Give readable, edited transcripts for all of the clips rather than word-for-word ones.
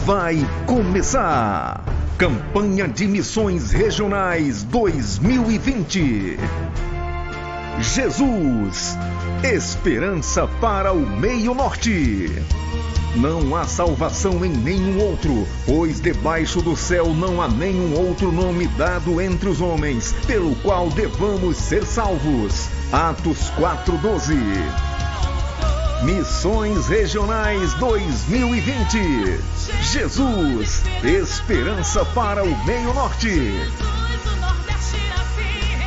vai começar. Campanha de Missões Regionais 2020. Jesus, esperança para o meio norte. Não há salvação em nenhum outro, pois debaixo do céu não há nenhum outro nome dado entre os homens, pelo qual devamos ser salvos. Atos 4:12. Missões Regionais 2020. Jesus, esperança para o meio norte.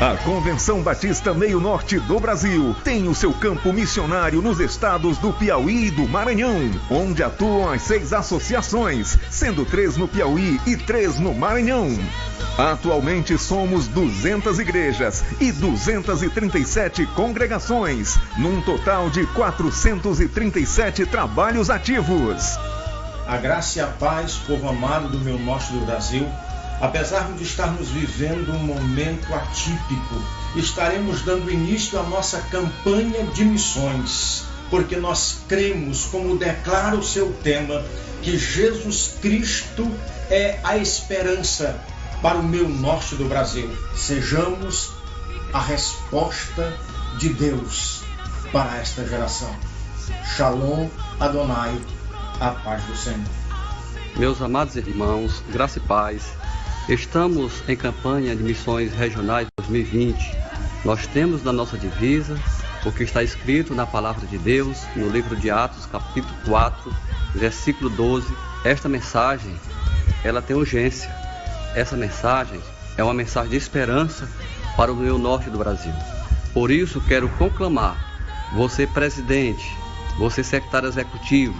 A Convenção Batista Meio Norte do Brasil tem o seu campo missionário nos estados do Piauí e do Maranhão, onde atuam as 6 associações, sendo 3 no Piauí e 3 no Maranhão. Atualmente somos 200 igrejas e 237 congregações, num total de 437 trabalhos ativos. A graça e a paz, povo amado do meu norte do Brasil. Apesar de estarmos vivendo um momento atípico, estaremos dando início à nossa campanha de missões, porque nós cremos, como declara o seu tema, que Jesus Cristo é a esperança para o meu norte do Brasil. Sejamos a resposta de Deus para esta geração. Shalom Adonai, a paz do Senhor. Meus amados irmãos, graça e paz. Estamos em campanha de Missões Regionais 2020. Nós temos na nossa divisa o que está escrito na Palavra de Deus, no livro de Atos, capítulo 4, versículo 12. Esta mensagem, ela tem urgência. Essa mensagem é uma mensagem de esperança para o meio norte do Brasil. Por isso, quero conclamar, você presidente, você secretário executivo,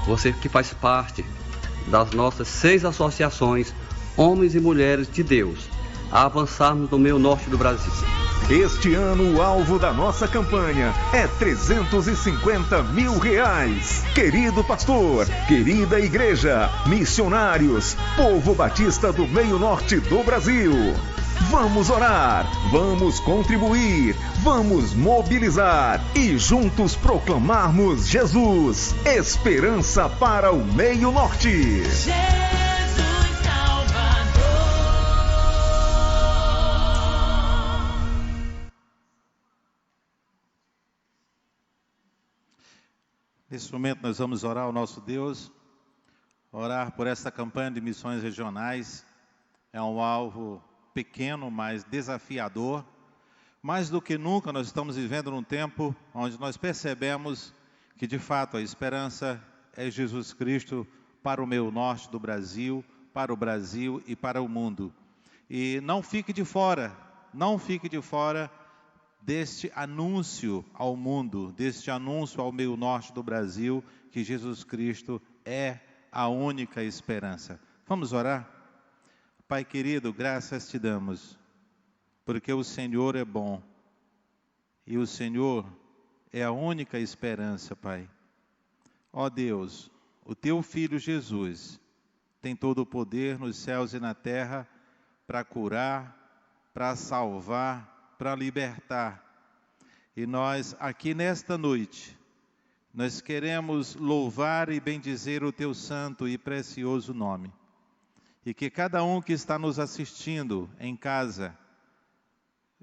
você que faz parte das nossas 6 associações, homens e mulheres de Deus, a avançarmos no meio norte do Brasil. Este ano o alvo da nossa campanha é R$350 mil. Querido pastor, querida igreja, missionários, povo batista do meio norte do Brasil. Vamos orar, vamos contribuir, vamos mobilizar e juntos proclamarmos Jesus, esperança para o meio norte. Nesse momento nós vamos orar ao nosso Deus, orar por essa campanha de missões regionais. É um alvo pequeno, mas desafiador. Mais do que nunca nós estamos vivendo num tempo onde nós percebemos que de fato a esperança é Jesus Cristo para o meio norte do Brasil, para o Brasil e para o mundo. E não fique de fora deste anúncio ao mundo, deste anúncio ao meio norte do Brasil, que Jesus Cristo é a única esperança. Vamos orar? Pai querido, graças te damos, porque o Senhor é bom, e o Senhor é a única esperança, Pai. Ó Deus, o teu Filho Jesus tem todo o poder nos céus e na terra para curar, para salvar, para libertar. E nós aqui nesta noite, nós queremos louvar e bendizer o teu santo e precioso nome. E que cada um que está nos assistindo em casa,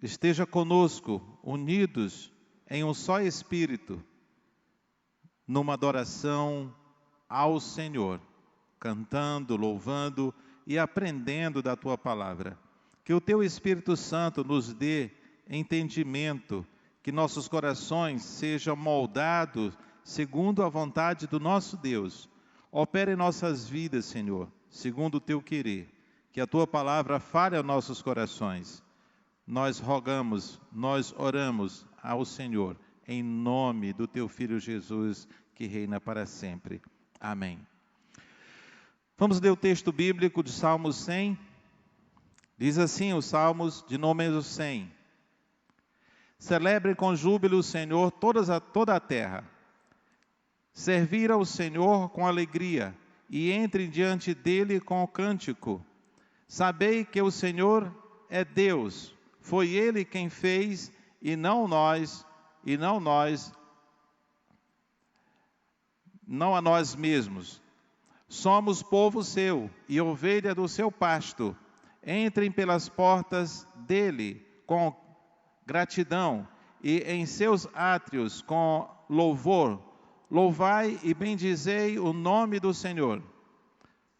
esteja conosco, unidos em um só espírito, numa adoração ao Senhor, cantando, louvando e aprendendo da tua palavra. Que o teu Espírito Santo nos dê entendimento, que nossos corações sejam moldados segundo a vontade do nosso Deus. Opere em nossas vidas, Senhor, segundo o teu querer. Que a tua palavra fale aos nossos corações. Nós rogamos, nós oramos ao Senhor, em nome do teu Filho Jesus, que reina para sempre. Amém. Vamos ler o texto bíblico de Salmos 100. Diz assim os Salmos de número 100. Celebre com júbilo o Senhor toda a terra. Servir ao Senhor com alegria e entre diante dele com cântico. Sabei que o Senhor é Deus. Foi ele quem fez e não a nós mesmos. Somos povo seu e ovelha do seu pasto. Entrem pelas portas dele com gratidão e em seus átrios com louvor. Louvai e bendizei o nome do Senhor,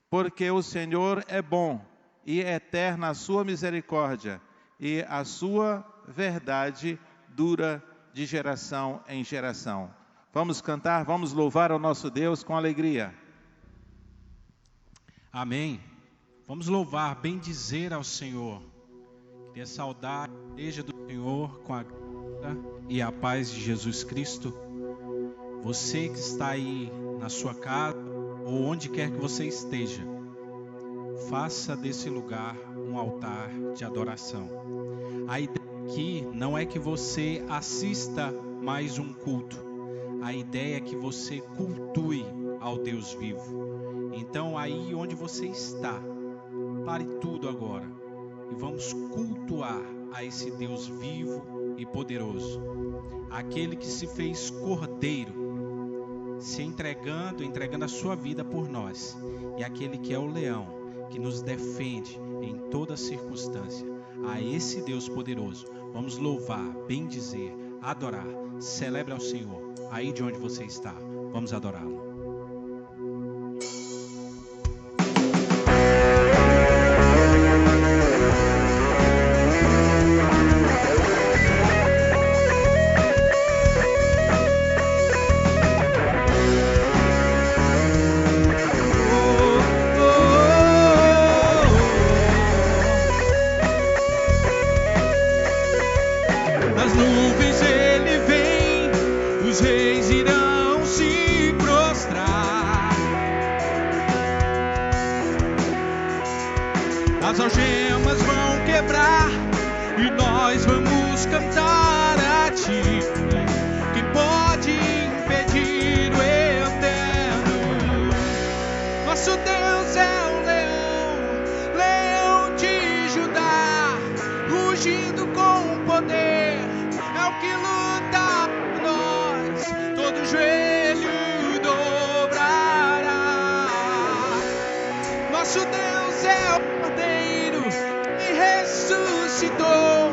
porque o Senhor é bom e é eterna a sua misericórdia, e a sua verdade dura de geração em geração. Vamos cantar, vamos louvar ao nosso Deus com alegria. Amém. Vamos louvar, bendizer ao Senhor. Queria saudar a igreja do Senhor com a graça e a paz de Jesus Cristo. Você que está aí na sua casa ou onde quer que você esteja, faça desse lugar um altar de adoração. A ideia aqui não é que você assista mais um culto. A ideia é que você cultue ao Deus vivo. Então aí onde você está, pare tudo agora e vamos cultuar a esse Deus vivo e poderoso. Aquele que se fez cordeiro, se entregando a sua vida por nós. E aquele que é o leão, que nos defende em toda circunstância. A esse Deus poderoso, vamos louvar, bendizer, adorar. Celebre ao Senhor, aí de onde você está. Vamos adorá-lo. As algemas vão quebrar e nós vamos cantar a Ti. Quem pode impedir o eterno? Nosso Deus é o leão, leão de Judá, rugindo com poder, é o que luta por nós, todo joelho dobrará. Nosso Deus é o ressuscitou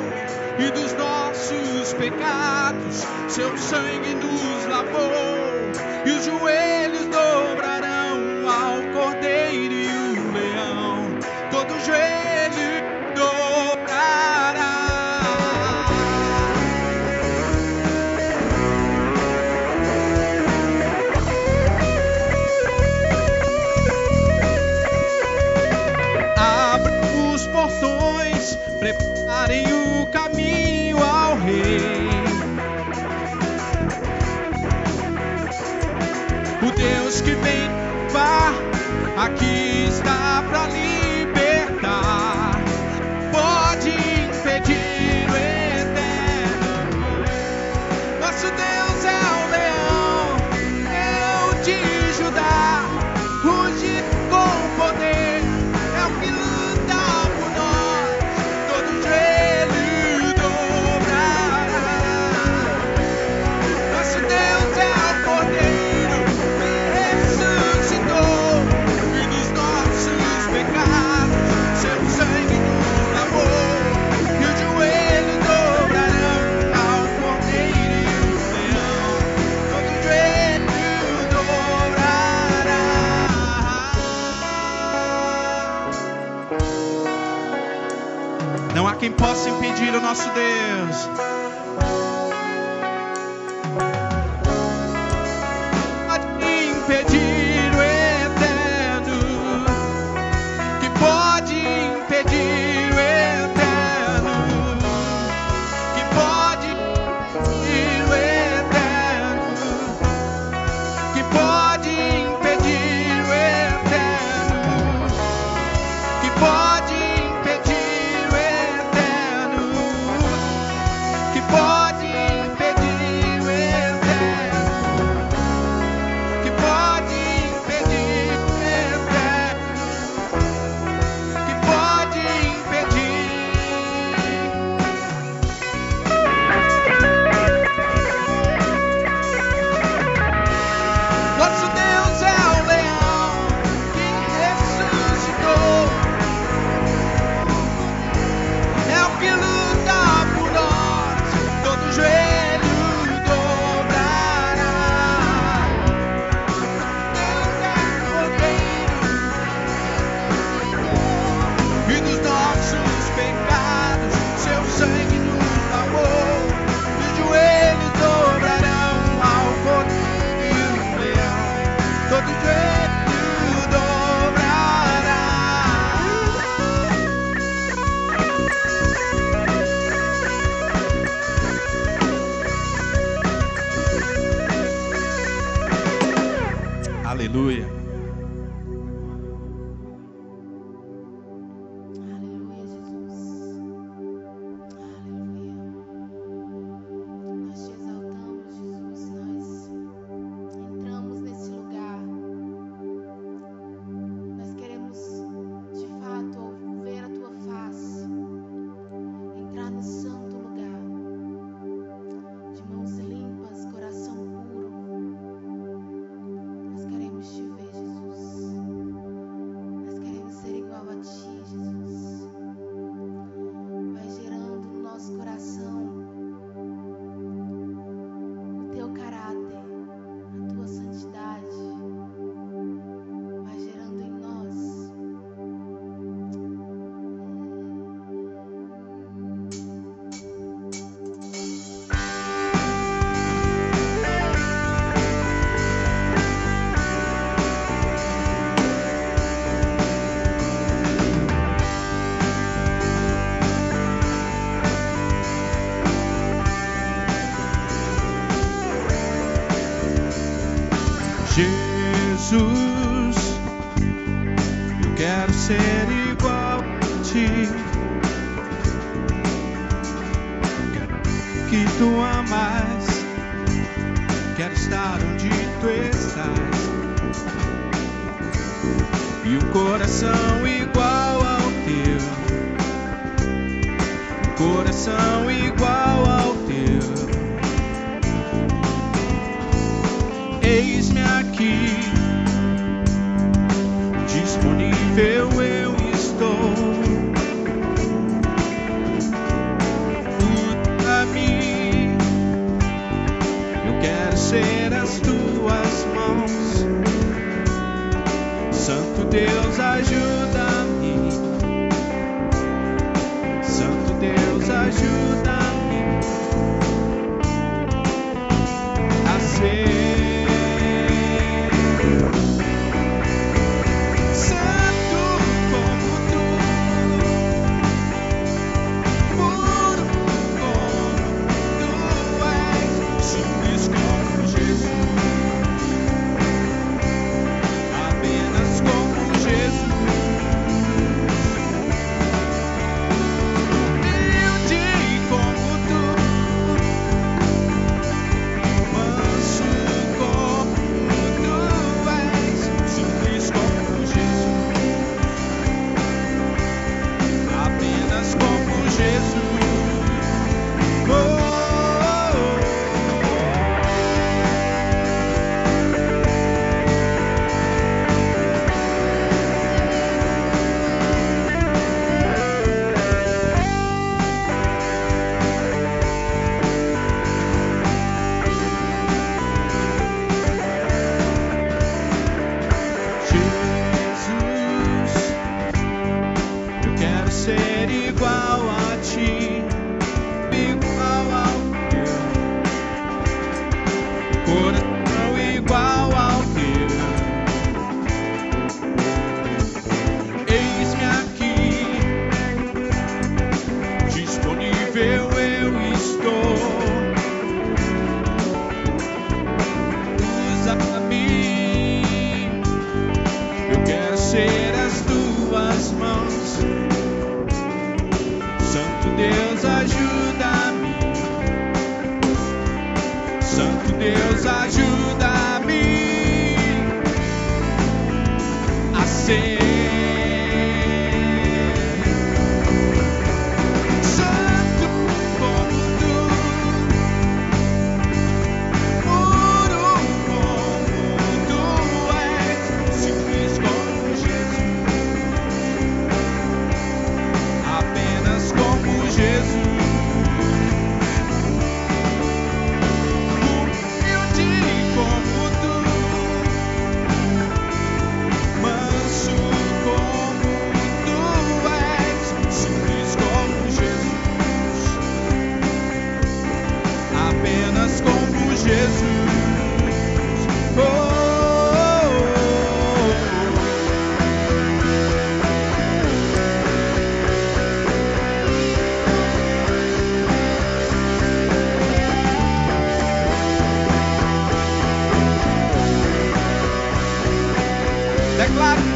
e dos nossos pecados seu sangue nos lavou, e os joelhos dobrarão ao cordeiro e o leão, todo joelho dobrará. Abra os portões, preparem o caminho ao Rei. O Deus que vem levar, aqui está para libertar. Pode impedir o eterno. Nosso Deus é o leão, leão de Judá, ruge com poder, é o que luta por nós, todo joelho dobrará. Nosso Deus é o cordeiro que ressuscitou e dos nossos pecados seu sangue nos lavou, e os joelhos dobrarão ao cordeiro e o leão, todo joelho dobrará. Não há quem possa impedir o nosso Deus. Pode impedir o eterno, que pode impedir o eterno, que pode impedir o eterno, que pode impedir o eterno, que pode impedir o eterno, que todo joelho dobrará. Aleluia. Jesus, eu quero ser igual a ti. Quero que tu amas, quero estar onde tu estás. E um coração igual ao teu, um coração igual ao teu. Eis-me aqui, disponível eu estou. Usa mim, eu quero ser as tuas mãos. Santo Deus, ajuda-me. Santo Deus, ajuda-me a ser Deus, ajuda-me a ser santo como tu, puro como tu és, simples como Jesus, apenas como Jesus. Como tu, manso Run.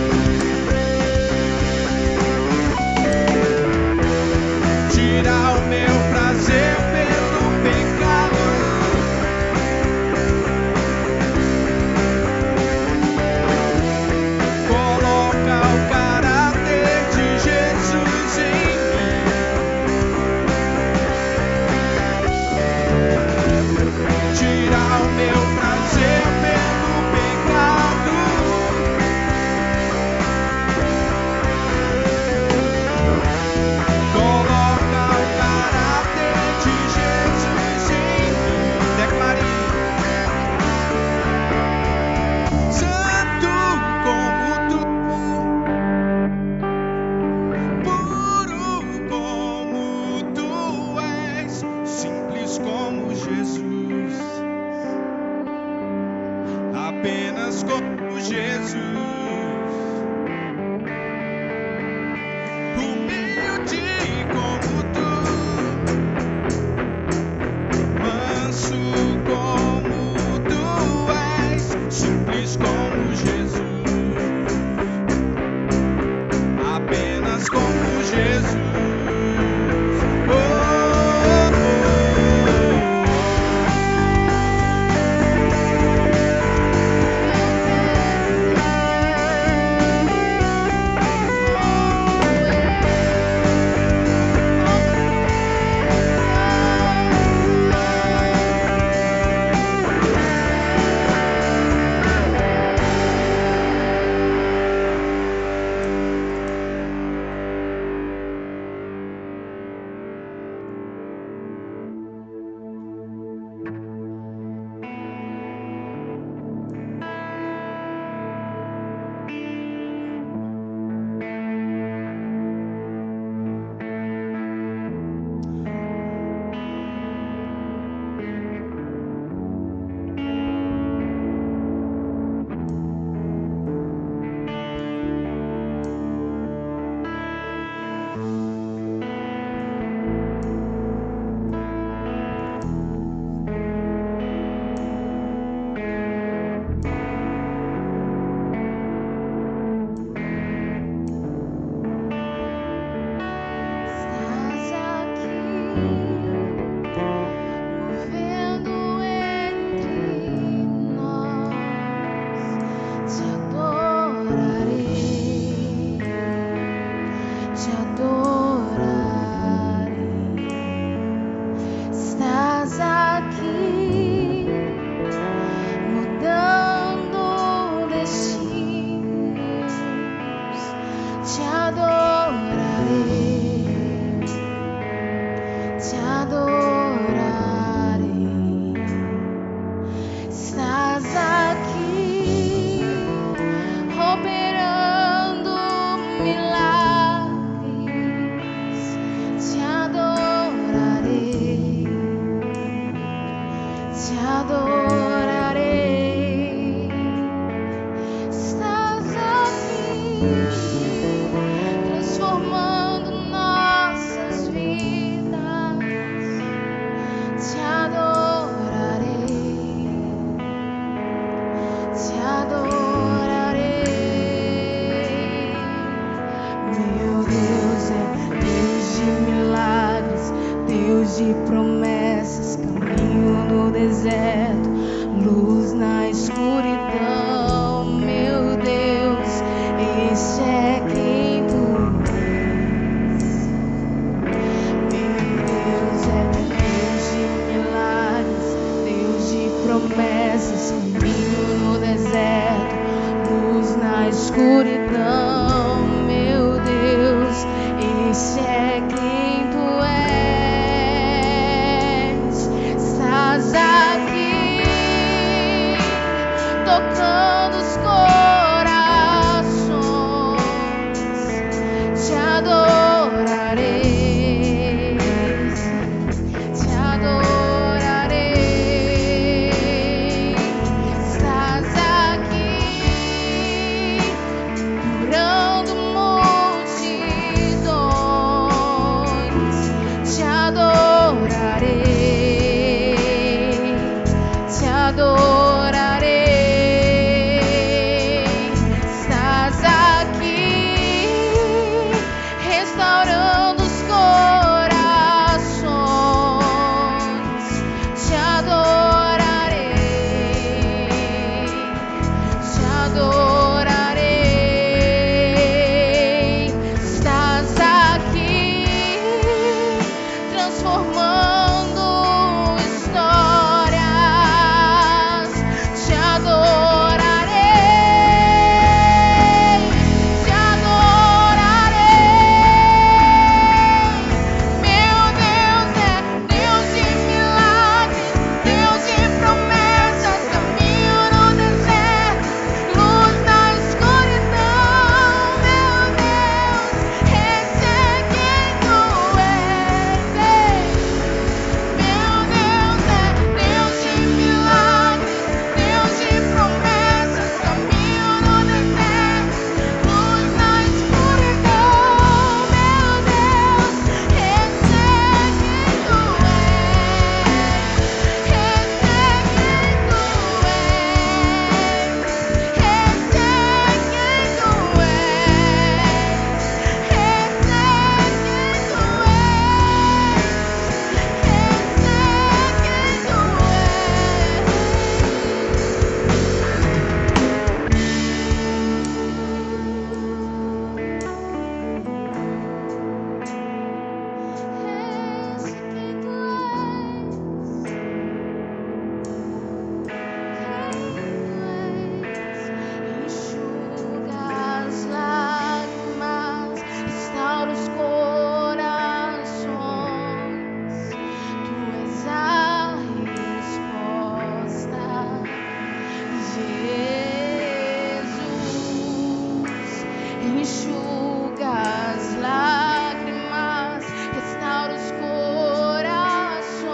enxuga as lágrimas, restaura os corações.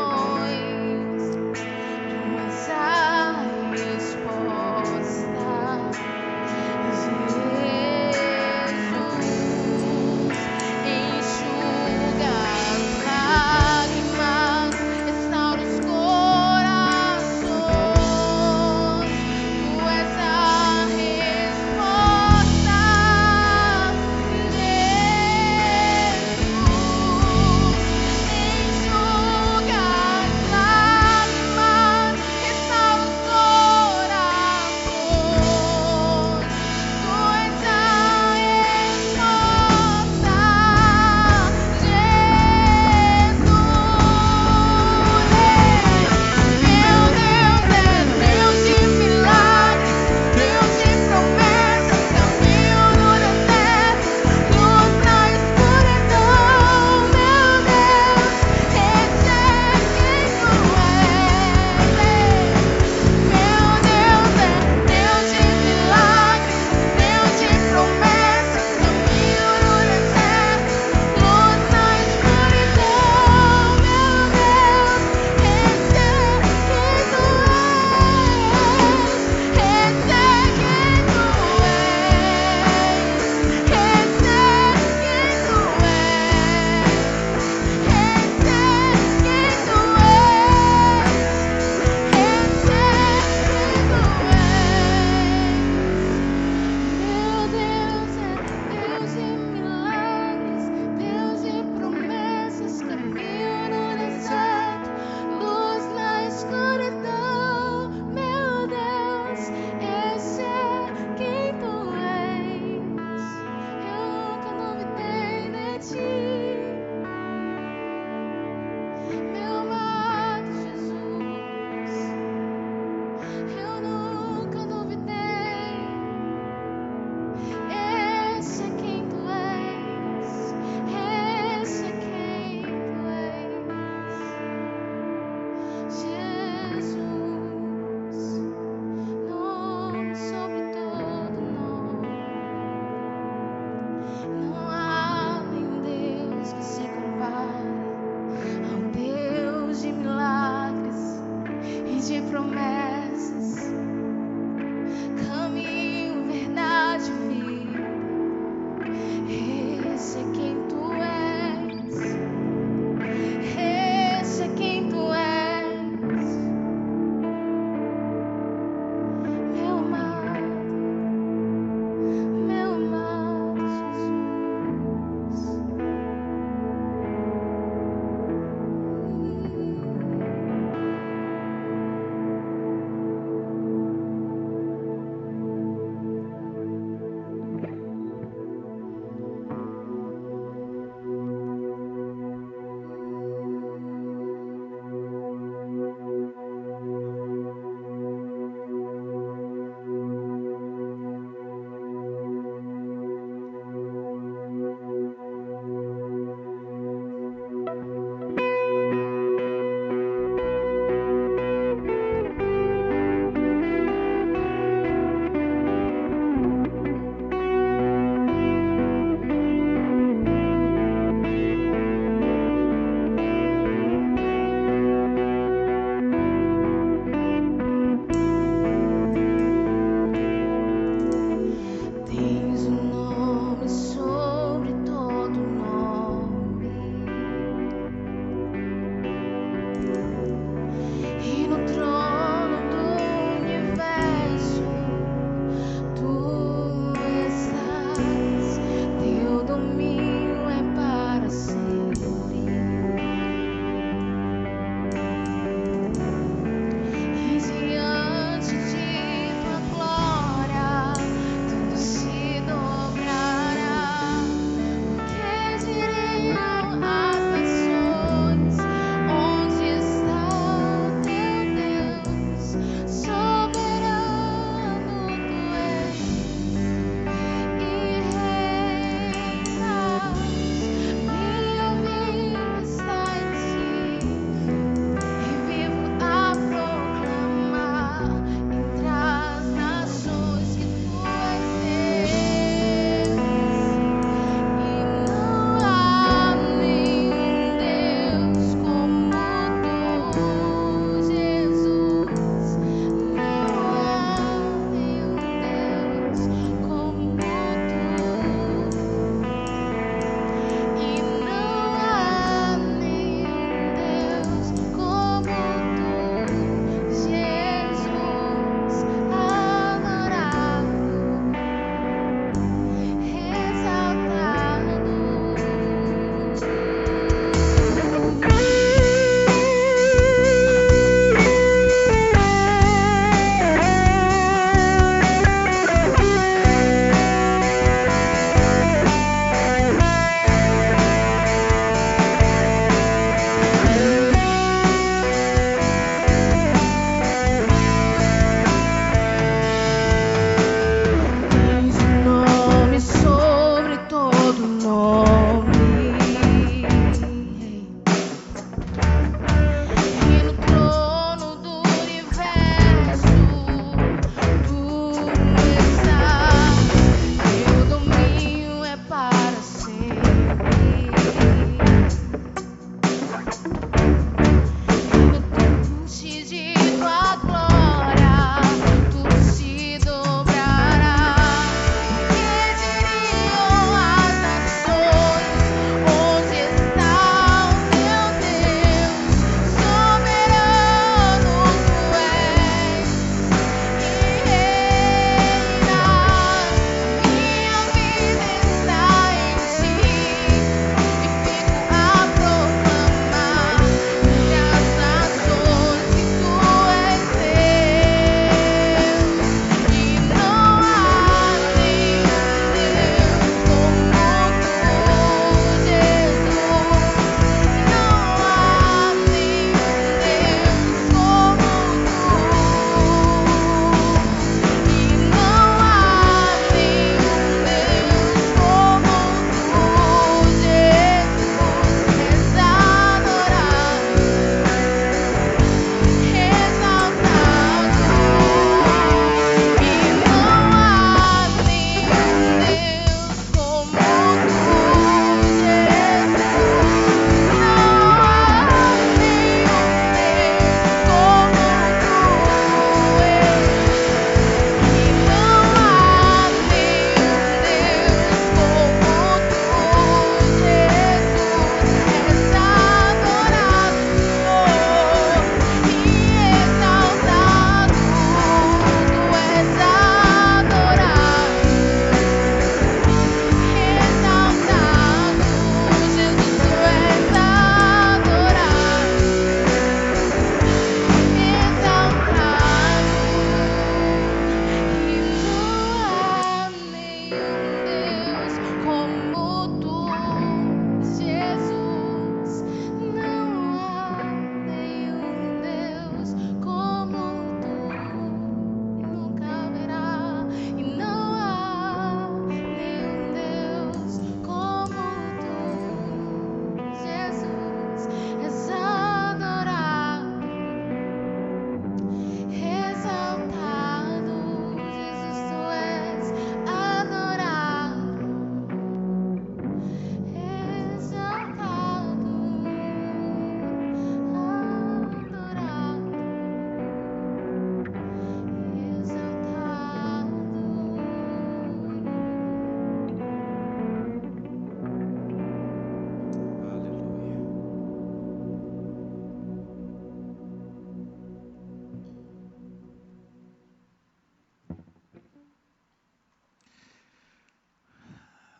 Tu és a resposta, Jesus. Enxuga as lágrimas, restaura os corações. Tu és a resposta,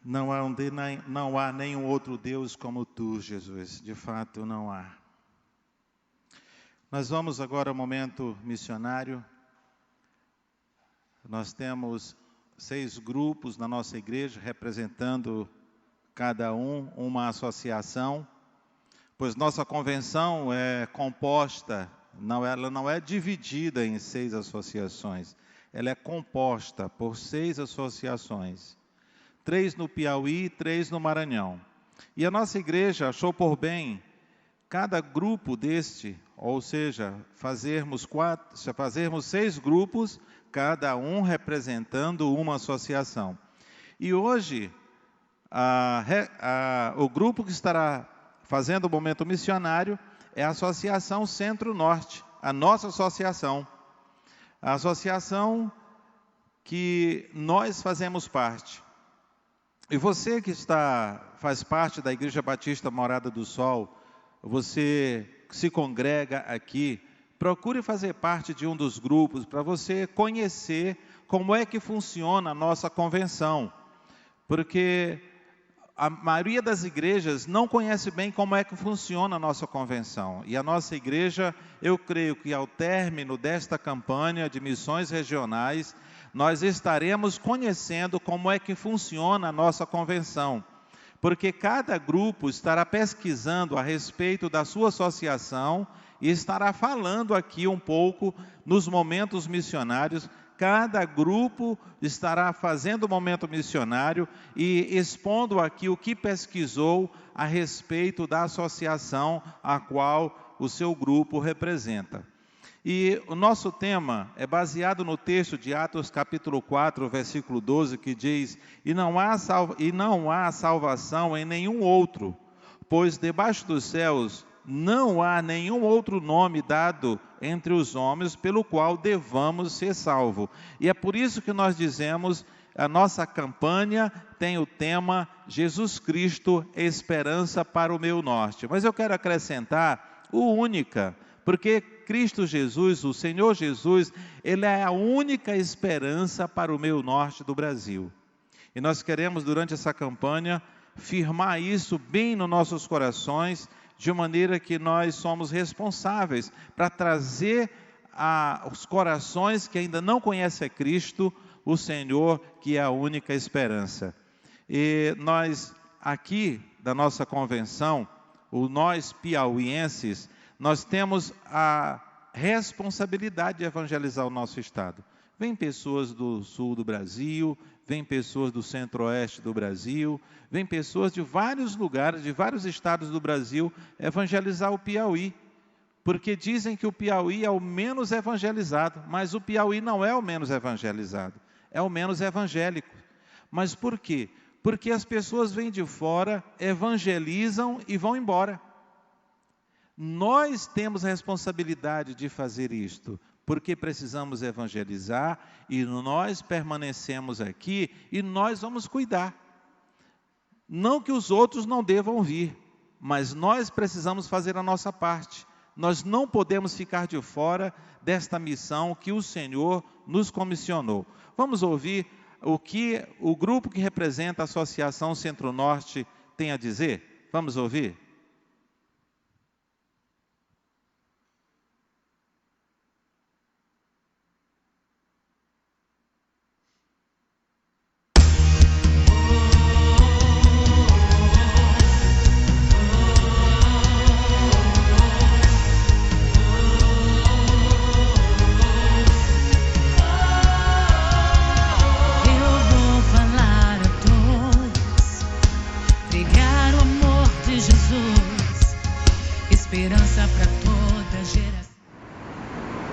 Não há nenhum outro Deus como tu, Jesus. De fato, não há. Nós vamos agora ao momento missionário. Nós temos 6 grupos na nossa igreja, representando cada uma associação, pois nossa convenção é composta, ela não é dividida em 6 associações, ela é composta por 6 associações, 3 no Piauí e 3 no Maranhão. E a nossa igreja achou por bem cada grupo deste, ou seja, fazermos 6 grupos, cada um representando uma associação. E hoje, o grupo que estará fazendo o momento missionário é a Associação Centro-Norte, a nossa associação. A associação que nós fazemos parte. E você que faz parte da Igreja Batista Morada do Sol, você que se congrega aqui, procure fazer parte de um dos grupos para você conhecer como é que funciona a nossa convenção. Porque a maioria das igrejas não conhece bem como é que funciona a nossa convenção. E a nossa igreja, eu creio que ao término desta campanha de missões regionais, nós estaremos conhecendo como é que funciona a nossa convenção. Porque cada grupo estará pesquisando a respeito da sua associação e estará falando aqui um pouco nos momentos missionários. Cada grupo estará fazendo o momento missionário e expondo aqui o que pesquisou a respeito da associação a qual o seu grupo representa. E o nosso tema é baseado no texto de Atos capítulo 4, versículo 12, que diz: E não há salvação em nenhum outro, pois debaixo dos céus não há nenhum outro nome dado entre os homens pelo qual devamos ser salvos. E é por isso que nós dizemos, a nossa campanha tem o tema Jesus Cristo, esperança para o meu norte. Mas eu quero acrescentar o única, porque Cristo Jesus, o Senhor Jesus, Ele é a única esperança para o meu norte do Brasil. E nós queremos, durante essa campanha, firmar isso bem nos nossos corações, de maneira que nós somos responsáveis para trazer aos corações que ainda não conhecem a Cristo, o Senhor, que é a única esperança. E nós, aqui da nossa convenção, nós piauienses, nós temos a responsabilidade de evangelizar o nosso estado. Vêm pessoas do sul do Brasil, vêm pessoas do centro-oeste do Brasil, vêm pessoas de vários lugares, de vários estados do Brasil, evangelizar o Piauí. Porque dizem que o Piauí é o menos evangelizado, mas o Piauí não é o menos evangelizado, é o menos evangélico. Mas por quê? Porque as pessoas vêm de fora, evangelizam e vão embora. Nós temos a responsabilidade de fazer isto, porque precisamos evangelizar e nós permanecemos aqui e nós vamos cuidar. Não que os outros não devam vir, mas nós precisamos fazer a nossa parte. Nós não podemos ficar de fora desta missão que o Senhor nos comissionou. Vamos ouvir o que o grupo que representa a Associação Centro-Norte tem a dizer? Vamos ouvir? Esperança para toda geração.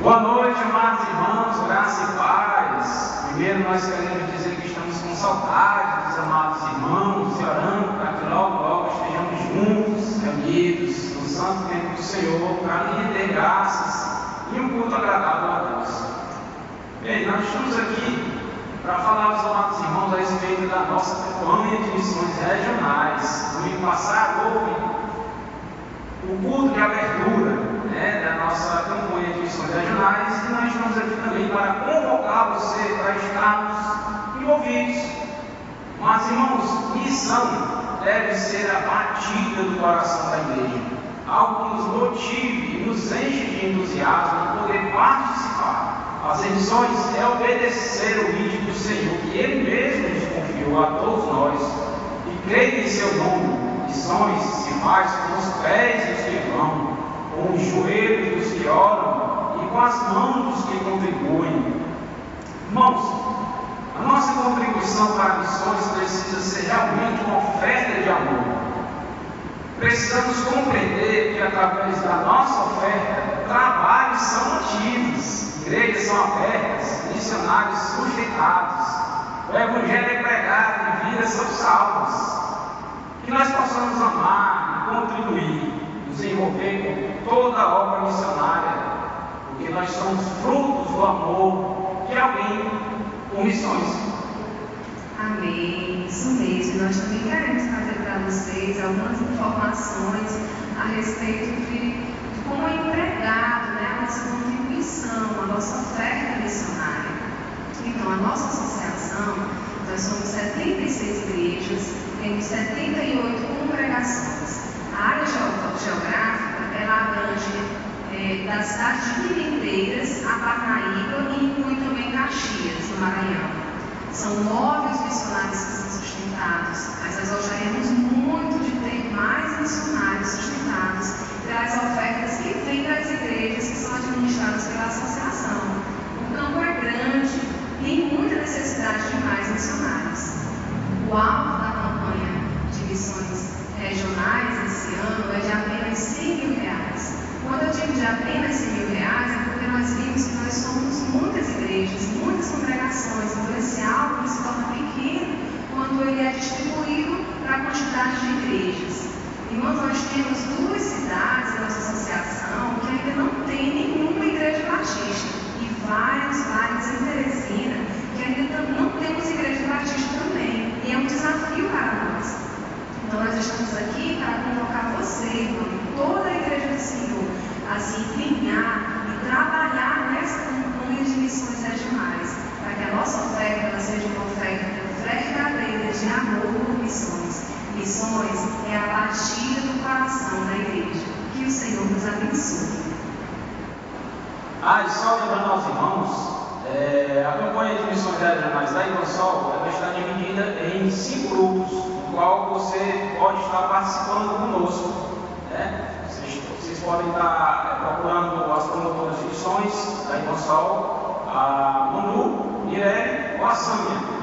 Boa noite, amados irmãos, graça e paz. Primeiro nós queremos dizer que estamos com saudade dos amados irmãos e orando para que logo estejamos juntos, reunidos, no santo tempo do Senhor, para lhe render graças e um culto agradável a Deus. Bem, nós estamos aqui para falar aos amados irmãos a respeito da nossa campanha de missões regionais. No domingo passado houve o culto de abertura da nossa campanha de missões regionais, e nós estamos aqui também para convocar você para estarmos envolvidos Mas, irmãos, missão deve ser a batida do coração da igreja, algo que nos motive e nos enche de entusiasmo em poder participar. As missões é obedecer o ritmo do Senhor, que Ele mesmo nos confiou a todos nós, e crer em seu nome. Missões se faz com os pés dos que vão, com os joelhos dos que oram e com as mãos dos que contribuem. Irmãos, a nossa contribuição para missões precisa ser realmente uma oferta de amor. Precisamos compreender que através da nossa oferta, trabalhos são ativos, igrejas são abertas, missionários sustentados, o Evangelho é pregado e vidas são salvas. Que nós possamos amar e contribuir, nos envolver com toda a obra missionária, porque nós somos frutos do amor de alguém com missões. Amém, isso mesmo. Nós também queremos trazer para vocês algumas informações a respeito de como é empregado, a nossa contribuição, a nossa oferta missionária. Então, a nossa associação, nós somos 76 igrejas, temos 78 congregações. A área geográfica, ela abrange das cidades de Pimenteiras a Parnaíba e inclui também Caxias, no Maranhão. São 9 os missionários que são sustentados, mas nós gostaríamos muito de ter mais missionários sustentados pelas ofertas que vêm das igrejas que são administradas pela associação. O campo é grande e tem muita necessidade de mais missionários. O alvo da campanha de missões regionais esse ano é de apenas R$100.000. Quando eu digo de apenas R$100.000, é porque nós vimos que nós somos muitas igrejas, muitas congregações, então esse alvo se torna pequeno quando ele é distribuído para a quantidade de igrejas. Irmãos, nós temos 2 cidades da nossa associação que ainda não tem nenhuma igreja batista, e vários em Teresina que ainda não temos igreja batista também, e é um desafio para nós. Então nós estamos aqui para convocar você, irmão, toda a igreja do Senhor, a se empenhar e trabalhar nessa campanha de missões regionais, para que a nossa oferta ela seja uma oferta verdadeira de amor por missões. Missões é a batida do coração da igreja. Que o Senhor nos abençoe. E só lembrando aos irmãos, a campanha de missões regionais da Ivansol vai estar dividida em 5 grupos, no qual você pode estar participando conosco. Vocês podem estar procurando as promotoras de missões da Ivansol, a Manu, Mirelle ou a Sâmia.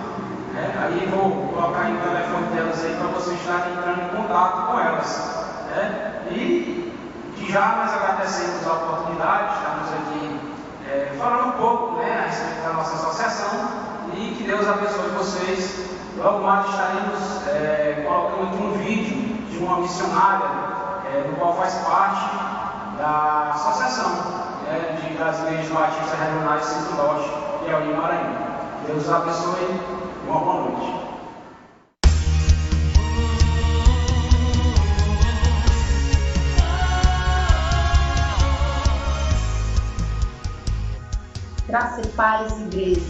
Aí vou colocar aí o telefone delas aí para vocês estarem entrando em contato com elas. E já nós agradecemos a oportunidade, estamos aqui falando um pouco a respeito da nossa associação, e que Deus abençoe vocês. Logo mais estaremos colocando aqui um vídeo de uma missionária, do qual faz parte da associação das igrejas batistas regionais Centro-Norte, que é o Maranhão. Deus os abençoe. Uma boa noite. Graça e paz, igreja.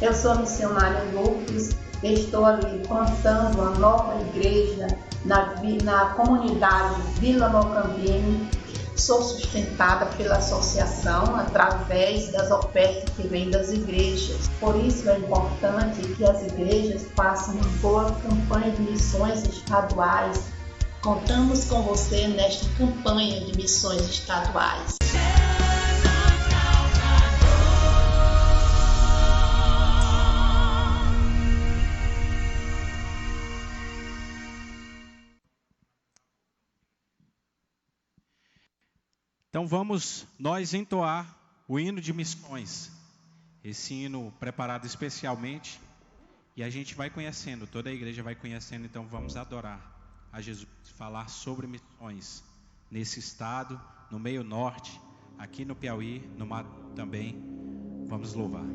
Eu sou a missionária Lourdes, estou ali plantando uma nova igreja na comunidade Vila Mocambini. Sou sustentada pela associação através das ofertas que vêm das igrejas. Por isso é importante que as igrejas façam uma boa campanha de missões estaduais. Contamos com você nesta campanha de missões estaduais. Então vamos nós entoar o hino de missões, esse hino preparado especialmente, e a gente vai conhecendo, toda a igreja vai conhecendo, então vamos adorar a Jesus, falar sobre missões nesse estado, no meio norte, aqui no Piauí, no Mato também. Vamos louvar.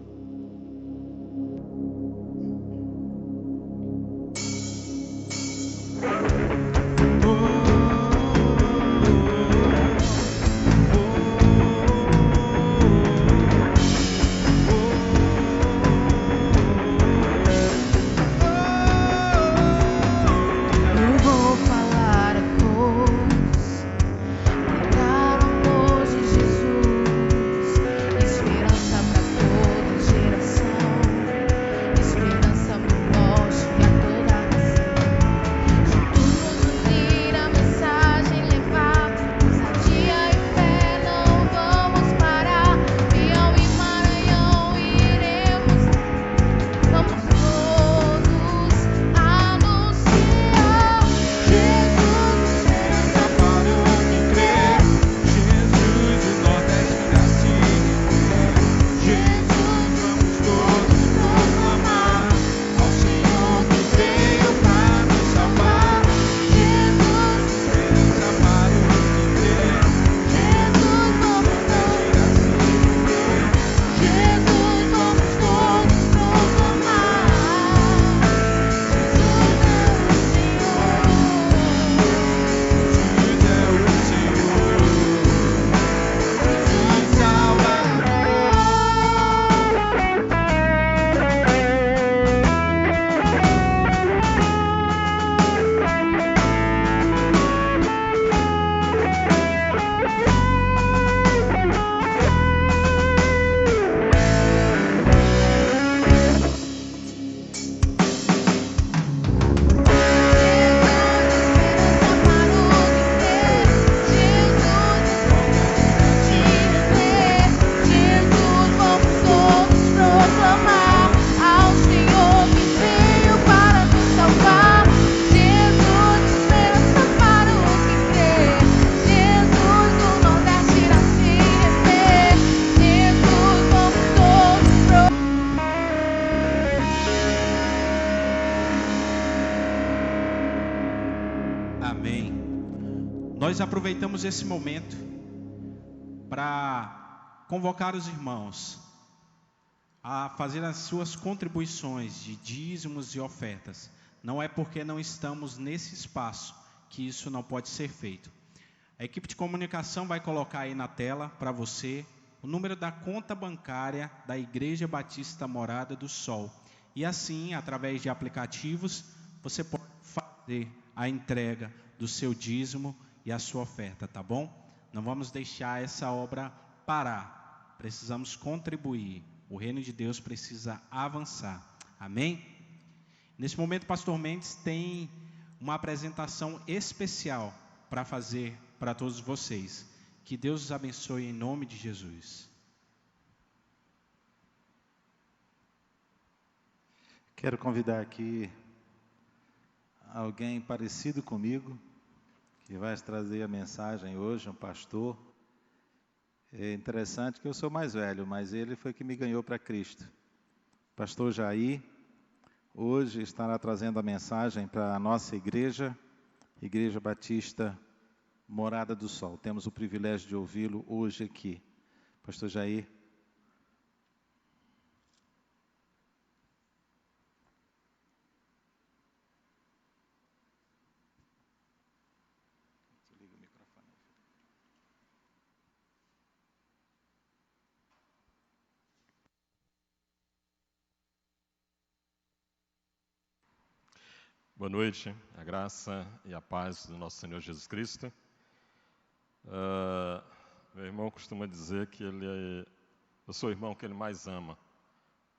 nós aproveitamos esse momento para convocar os irmãos a fazer as suas contribuições de dízimos e ofertas. Não é porque não estamos nesse espaço que isso não pode ser feito. A equipe de comunicação vai colocar aí na tela para você o número da conta bancária da Igreja Batista Morada do Sol. E assim, através de aplicativos, você pode fazer a entrega do seu dízimo e a sua oferta, tá bom? Não vamos deixar essa obra parar. Precisamos contribuir. O reino de Deus precisa avançar. Amém? Nesse momento, Pastor Mendes tem uma apresentação especial para fazer para todos vocês. Que Deus os abençoe em nome de Jesus. Quero convidar aqui alguém parecido comigo, que vai trazer a mensagem hoje, um pastor. É interessante que eu sou mais velho, mas ele foi que me ganhou para Cristo. Pastor Jair, hoje estará trazendo a mensagem para a nossa igreja, Igreja Batista Morada do Sol. Temos o privilégio de ouvi-lo hoje aqui. Pastor Jair. Boa noite, a graça e a paz do nosso Senhor Jesus Cristo. Meu irmão costuma dizer que eu sou o irmão que ele mais ama.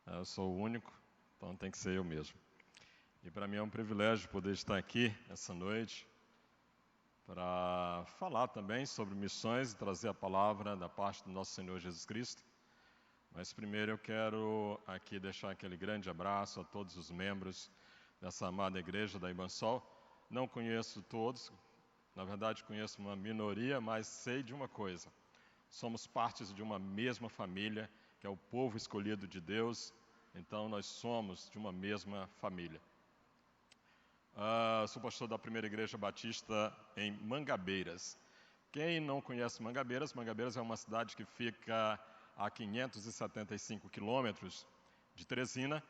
Eu sou o único, então tem que ser eu mesmo. E para mim é um privilégio poder estar aqui essa noite para falar também sobre missões e trazer a palavra da parte do nosso Senhor Jesus Cristo. Mas primeiro eu quero aqui deixar aquele grande abraço a todos os membros dessa amada igreja da Ibansol. Não conheço todos, na verdade conheço uma minoria, mas sei de uma coisa: somos partes de uma mesma família, que é o povo escolhido de Deus, então nós somos de uma mesma família. Sou pastor da primeira igreja batista em Mangabeiras. Quem não conhece Mangabeiras, Mangabeiras é uma cidade que fica a 575 quilômetros de Teresina,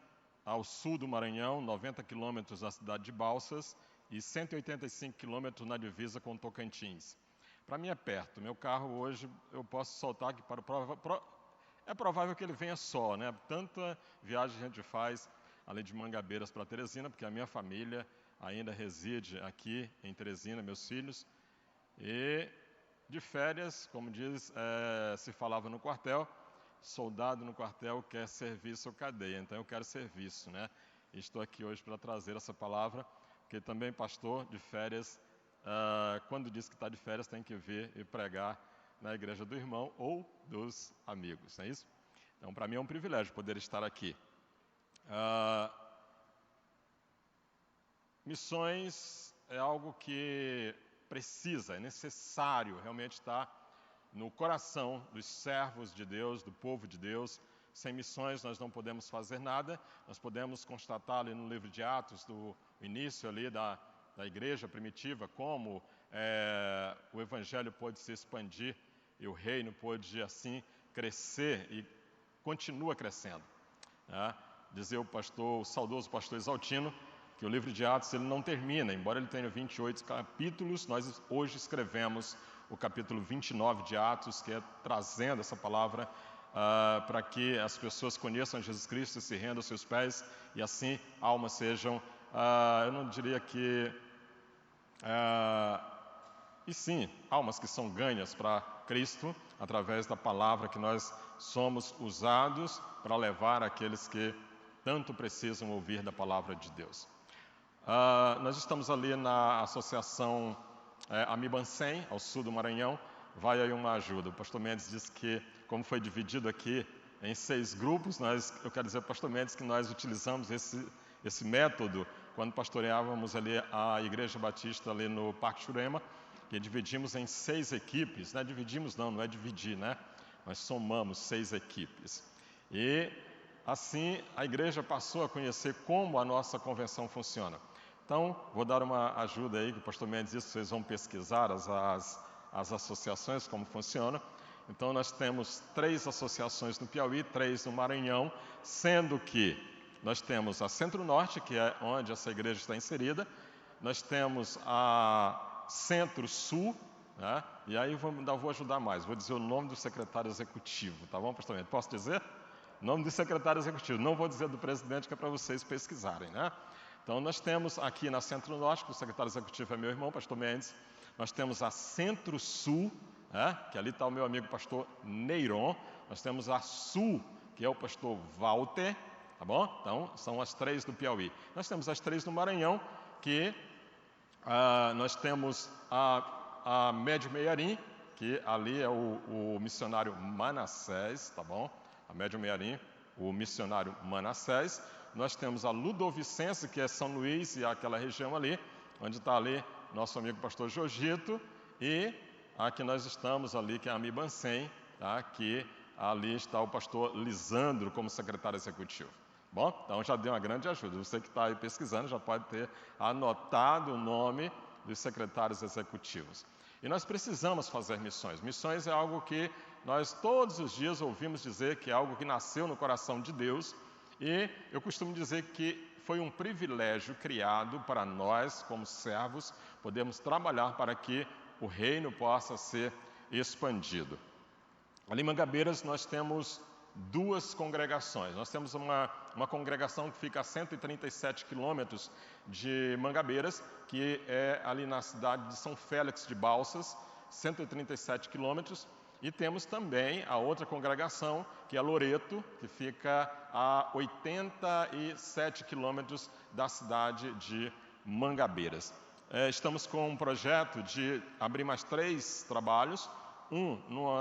ao sul do Maranhão, 90 quilômetros da cidade de Balsas e 185 quilômetros na divisa com Tocantins. Para mim é perto. Meu carro hoje eu posso soltar aqui é provável que ele venha só, né? Tanta viagem a gente faz além de Mangabeiras para Teresina, porque a minha família ainda reside aqui em Teresina, meus filhos. E de férias, como se falava no quartel, soldado no quartel quer serviço ou cadeia, então eu quero serviço, né? E estou aqui hoje para trazer essa palavra, porque também pastor de férias, quando diz que está de férias, tem que vir e pregar na igreja do irmão ou dos amigos, não é isso? Então, para mim é um privilégio poder estar aqui. Missões é algo que é necessário realmente estar no coração dos servos de Deus, do povo de Deus. Sem missões nós não podemos fazer nada. Nós podemos constatar ali no livro de Atos, do início ali da igreja primitiva, como o evangelho pôde se expandir e o reino pôde assim crescer e continua crescendo, né? Dizia o saudoso pastor Exaltino que o livro de Atos ele não termina, embora ele tenha 28 capítulos, nós hoje escrevemos o capítulo 29 de Atos, que é trazendo essa palavra para que as pessoas conheçam Jesus Cristo e se rendam aos seus pés, e assim almas sejam, eu não diria que, e sim, almas que são ganhas para Cristo, através da palavra que nós somos usados para levar aqueles que tanto precisam ouvir da palavra de Deus. Nós estamos ali na associação Amibancém, ao sul do Maranhão. Vai aí uma ajuda. O pastor Mendes disse que, como foi dividido aqui em 6 grupos, eu quero dizer, pastor Mendes, que nós utilizamos esse método quando pastoreávamos ali a Igreja Batista ali no Parque Jurema, que dividimos em 6 equipes, né? Dividimos não é dividir, né? Nós somamos 6 equipes. E assim a igreja passou a conhecer como a nossa convenção funciona. Então, vou dar uma ajuda aí, que o pastor Mendes disse, vocês vão pesquisar as associações, como funcionam. Então, nós temos 3 associações no Piauí, 3 no Maranhão, sendo que nós temos a Centro-Norte, que é onde essa igreja está inserida, nós temos a Centro-Sul, né? E aí ainda vou ajudar mais, vou dizer o nome do secretário executivo, tá bom, pastor Mendes? Posso dizer? Nome do secretário executivo, não vou dizer do presidente, que é para vocês pesquisarem, né? Então, nós temos aqui na Centro-Norte, que o secretário executivo é meu irmão, pastor Mendes, nós temos a Centro-Sul, né? Que ali está o meu amigo pastor Neiron, nós temos a Sul, que é o pastor Walter, tá bom? Então, são as 3 do Piauí. Nós temos as 3 no Maranhão, que nós temos a Médio Meiarim, que ali é o missionário Manassés, tá bom? A Médio Meiarim, o missionário Manassés. Nós temos a Ludovicense, que é São Luís e aquela região ali, onde está ali nosso amigo pastor Jojito, e aqui nós estamos ali, que é a Mibancém, tá? Que ali está o pastor Lisandro como secretário executivo. Bom, então já deu uma grande ajuda. Você que está aí pesquisando já pode ter anotado o nome dos secretários executivos. E nós precisamos fazer missões. Missões é algo que nós todos os dias ouvimos dizer que é algo que nasceu no coração de Deus. E eu costumo dizer que foi um privilégio criado para nós, como servos, podermos trabalhar para que o reino possa ser expandido. Ali em Mangabeiras nós temos 2 congregações. Nós temos uma congregação que fica a 137 quilômetros de Mangabeiras, que é ali na cidade de São Félix de Balsas, 137 quilômetros. E temos também a outra congregação, que é Loreto, que fica a 87 quilômetros da cidade de Mangabeiras. Estamos com um projeto de abrir mais 3 trabalhos, um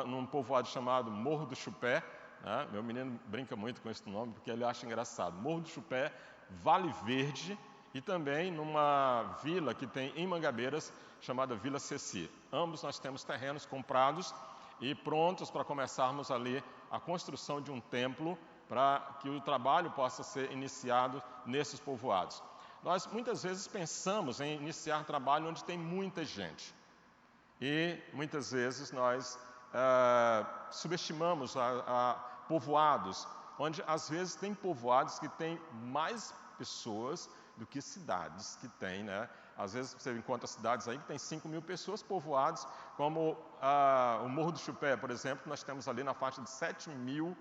num povoado chamado Morro do Chupé, né? Meu menino brinca muito com esse nome porque ele acha engraçado. Morro do Chupé, Vale Verde, e também numa vila que tem em Mangabeiras, chamada Vila Ceci. Ambos nós temos terrenos comprados e prontos para começarmos ali a construção de um templo para que o trabalho possa ser iniciado nesses povoados. Nós muitas vezes pensamos em iniciar trabalho onde tem muita gente e muitas vezes nós subestimamos a povoados, onde às vezes tem povoados que tem mais pessoas do que cidades que tem, né? Às vezes você encontra cidades aí que tem 5.000 pessoas, povoados, como o Morro do Chupé, por exemplo, nós temos ali na faixa de 7.000,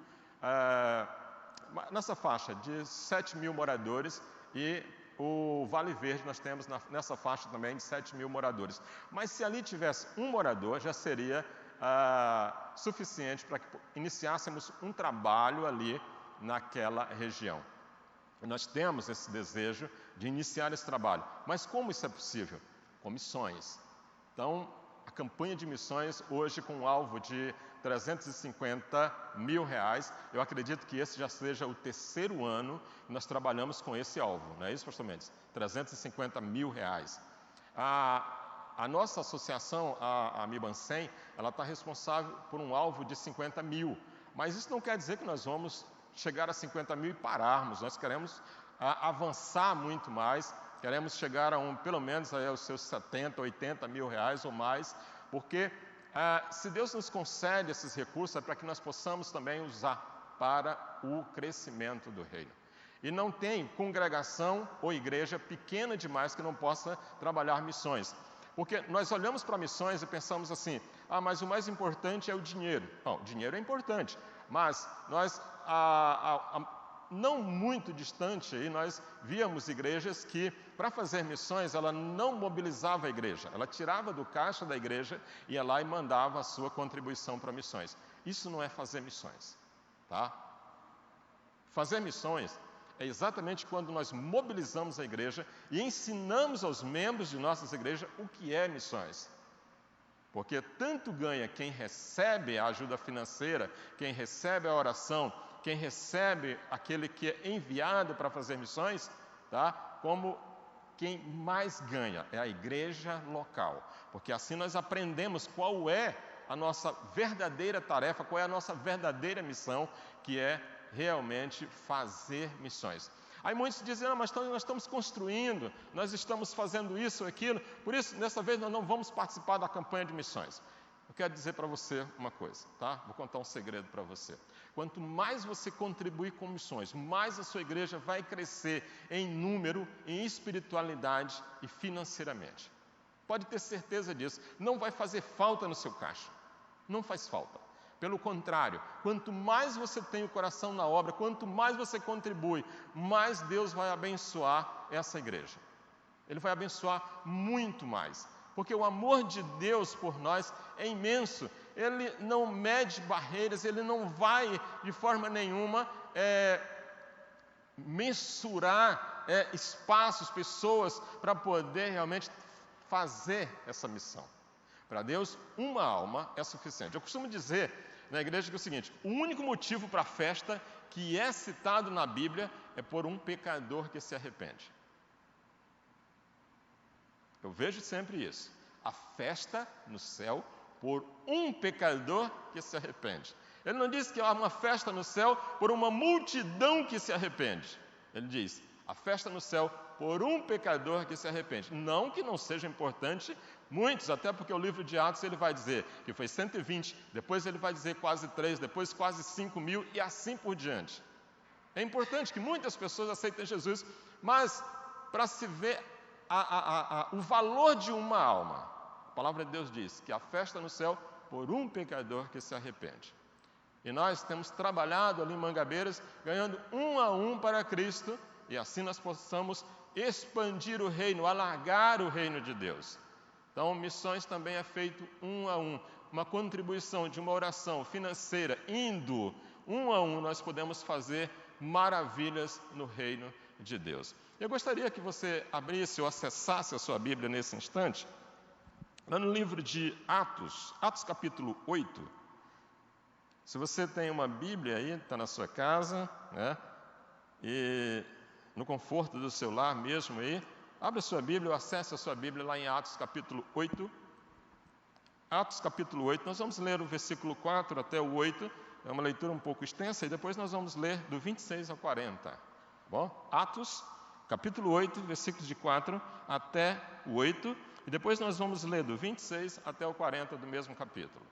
nessa faixa de 7.000 moradores, e o Vale Verde nós temos nessa faixa também de 7.000 moradores. Mas se ali tivesse um morador, já seria suficiente para que iniciássemos um trabalho ali naquela região. Nós temos esse desejo de iniciar esse trabalho. Mas como isso é possível? Com missões. Então, a campanha de missões hoje com um alvo de R$350 mil, eu acredito que esse já seja o 3º ano que nós trabalhamos com esse alvo, não é isso, pastor Mendes? R$350 mil. A nossa associação, a Mibancém, ela está responsável por um alvo de 50 mil, mas isso não quer dizer que nós vamos chegar a 50 mil e pararmos. Nós queremos avançar muito mais, queremos chegar a pelo menos aí aos seus 70, 80 mil reais ou mais, porque se Deus nos concede esses recursos é para que nós possamos também usar para o crescimento do reino. E não tem congregação ou igreja pequena demais que não possa trabalhar missões. Porque nós olhamos para missões e pensamos assim, mas o mais importante é o dinheiro. Bom, o dinheiro é importante, mas nós, não muito distante, aí, nós víamos igrejas que, para fazer missões, ela não mobilizava a igreja, ela tirava do caixa da igreja, ia lá e mandava a sua contribuição para missões. Isso não é fazer missões, tá? Fazer missões é exatamente quando nós mobilizamos a igreja e ensinamos aos membros de nossas igrejas o que é missões. Porque tanto ganha quem recebe a ajuda financeira, quem recebe a oração, quem recebe aquele que é enviado para fazer missões, tá? Como quem mais ganha é a igreja local. Porque assim nós aprendemos qual é a nossa verdadeira tarefa, qual é a nossa verdadeira missão, que é realmente fazer missões. Aí muitos dizem, mas nós estamos construindo, nós estamos fazendo isso ou aquilo, por isso, dessa vez, nós não vamos participar da campanha de missões. Eu quero dizer para você uma coisa, tá? Vou contar um segredo para você. Quanto mais você contribuir com missões, mais a sua igreja vai crescer em número, em espiritualidade e financeiramente. Pode ter certeza disso. Não vai fazer falta no seu caixa. Não faz falta. Pelo contrário, quanto mais você tem o coração na obra, quanto mais você contribui, mais Deus vai abençoar essa igreja. Ele vai abençoar muito mais. Porque o amor de Deus por nós é imenso. Ele não mede barreiras, Ele não vai de forma nenhuma mensurar espaços, pessoas, para poder realmente fazer essa missão. Para Deus, uma alma é suficiente. Eu costumo dizer na igreja que é o seguinte, o único motivo para a festa que é citado na Bíblia é por um pecador que se arrepende. Eu vejo sempre isso. A festa no céu por um pecador que se arrepende. Ele não diz que há uma festa no céu por uma multidão que se arrepende. Ele diz, a festa no céu por um pecador que se arrepende. Não que não seja importante muitos, até porque o livro de Atos ele vai dizer que foi 120, depois ele vai dizer quase 3, depois quase 5 mil e assim por diante. É importante que muitas pessoas aceitem Jesus, mas para se ver o valor de uma alma, a palavra de Deus diz que a festa no céu por um pecador que se arrepende. E nós temos trabalhado ali em Mangabeiras, ganhando um a um para Cristo, e assim nós possamos expandir o reino, alargar o reino de Deus. Então, missões também é feito um a um. Uma contribuição de uma oração financeira, indo um a um, nós podemos fazer maravilhas no reino de Deus. Eu gostaria que você abrisse ou acessasse a sua Bíblia nesse instante, lá no livro de Atos, Atos capítulo 8. Se você tem uma Bíblia aí, está na sua casa, né? E no conforto do seu lar mesmo aí, abra a sua Bíblia ou acesse a sua Bíblia lá em Atos capítulo 8. Atos capítulo 8, nós vamos ler o versículo 4 até o 8, é uma leitura um pouco extensa, e depois nós vamos ler do 26 ao 40. Bom, Atos capítulo 8, versículos de 4 até o 8, e depois nós vamos ler do 26 até o 40 do mesmo capítulo.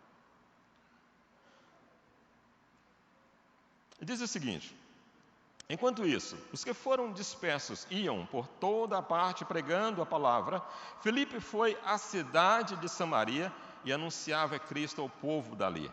E diz o seguinte: enquanto isso, os que foram dispersos iam por toda a parte pregando a palavra. Filipe foi à cidade de Samaria e anunciava Cristo ao povo dali.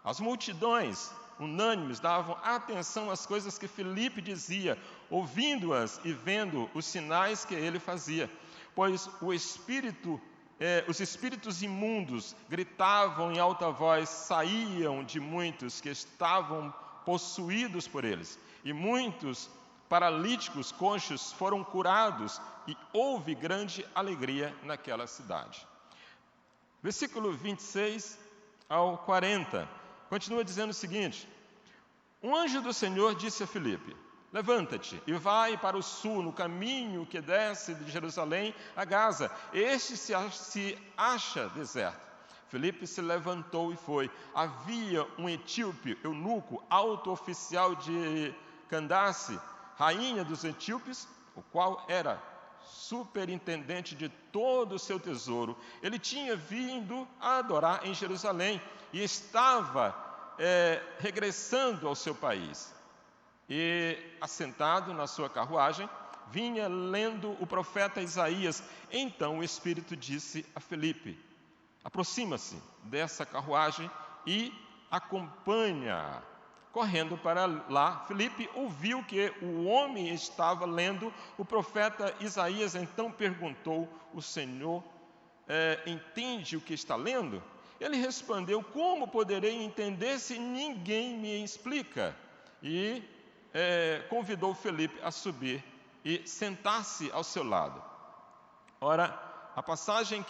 As multidões, unânimes, davam atenção às coisas que Filipe dizia, ouvindo-as e vendo os sinais que ele fazia. Pois os espíritos imundos gritavam em alta voz, saíam de muitos que estavam possuídos por eles. E muitos paralíticos, coxos, foram curados, e houve grande alegria naquela cidade. Versículo 26 ao 40, continua dizendo o seguinte: um anjo do Senhor disse a Filipe: levanta-te e vai para o sul, no caminho que desce de Jerusalém a Gaza. Este se acha deserto. Filipe se levantou e foi. Havia um etíope, eunuco, alto oficial de Candace, rainha dos etíopes, o qual era superintendente de todo o seu tesouro. Ele tinha vindo a adorar em Jerusalém e estava regressando ao seu país. E, assentado na sua carruagem, vinha lendo o profeta Isaías. Então o Espírito disse a Filipe: aproxima-se dessa carruagem e acompanha. Correndo para lá, Filipe ouviu que o homem estava lendo o profeta Isaías. Então perguntou: o Senhor entende o que está lendo? Ele respondeu: como poderei entender se ninguém me explica? E convidou Filipe a subir e sentar-se ao seu lado. Ora, a passagem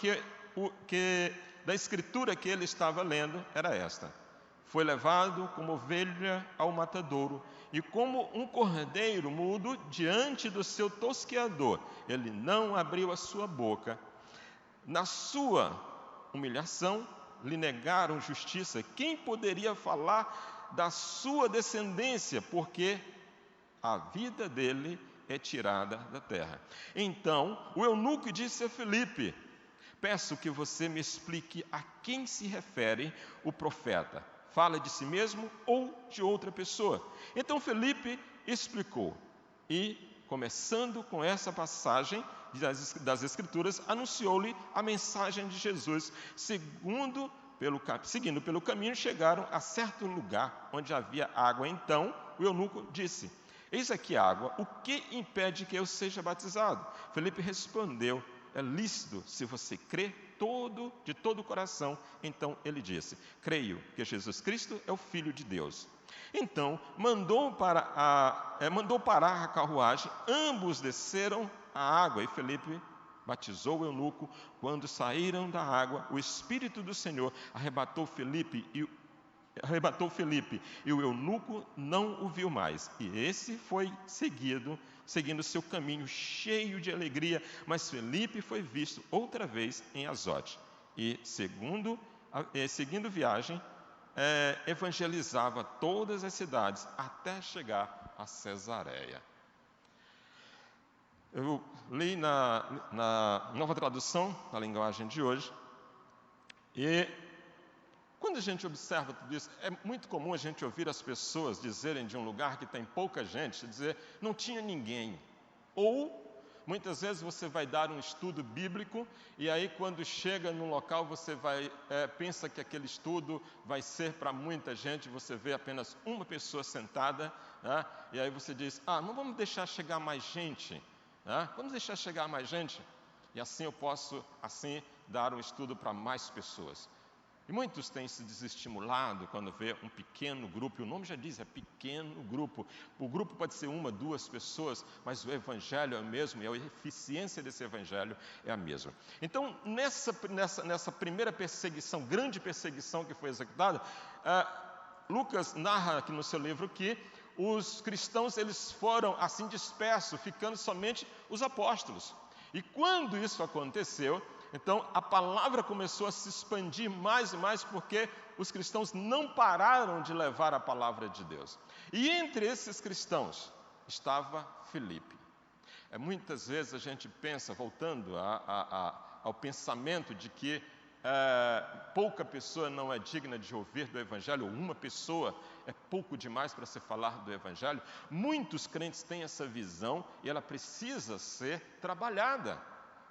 da escritura que ele estava lendo era esta: foi levado como ovelha ao matadouro, e como um cordeiro mudo diante do seu tosqueador, ele não abriu a sua boca. Na sua humilhação lhe negaram justiça. Quem poderia falar da sua descendência? Porque a vida dele é tirada da terra. Então o eunuco disse a Filipe: peço que você me explique a quem se refere o profeta. Fala de si mesmo ou de outra pessoa? Então Filipe explicou e, começando com essa passagem das Escrituras, anunciou-lhe a mensagem de Jesus. Seguindo pelo caminho, chegaram a certo lugar onde havia água. Então o eunuco disse: eis aqui água, o que impede que eu seja batizado? Filipe respondeu: é lícito se você crê de todo o coração. Então ele disse: creio que Jesus Cristo é o Filho de Deus. Então mandou parar a carruagem, ambos desceram a água e Filipe batizou o eunuco. Quando saíram da água, o Espírito do Senhor arrebatou Filipe e o eunuco não o viu mais. E esse foi seguindo seu caminho cheio de alegria. Mas Filipe foi visto outra vez em Azote e, seguindo viagem, evangelizava todas as cidades até chegar a Cesareia. Eu li na Nova Tradução, na linguagem de hoje, e quando a gente observa tudo isso, é muito comum a gente ouvir as pessoas dizerem de um lugar que tem pouca gente, dizer, não tinha ninguém. Ou, muitas vezes você vai dar um estudo bíblico, e aí quando chega no local você pensa que aquele estudo vai ser para muita gente, você vê apenas uma pessoa sentada, né? E aí você diz, não vamos deixar chegar mais gente, né? Vamos deixar chegar mais gente, e assim eu posso dar um estudo para mais pessoas. E muitos têm se desestimulado quando vê um pequeno grupo, e o nome já diz, é pequeno grupo. O grupo pode ser 1, 2 pessoas, mas o evangelho é o mesmo, e a eficiência desse evangelho é a mesma. Então, nessa primeira perseguição, grande perseguição que foi executada, Lucas narra aqui no seu livro que os cristãos eles foram assim dispersos, ficando somente os apóstolos. E quando isso aconteceu, então a palavra começou a se expandir mais e mais, porque os cristãos não pararam de levar a palavra de Deus. E entre esses cristãos estava Filipe. Muitas vezes a gente pensa, voltando ao pensamento de que pouca pessoa não é digna de ouvir do Evangelho, ou uma pessoa é pouco demais para se falar do Evangelho. Muitos crentes têm essa visão e ela precisa ser trabalhada.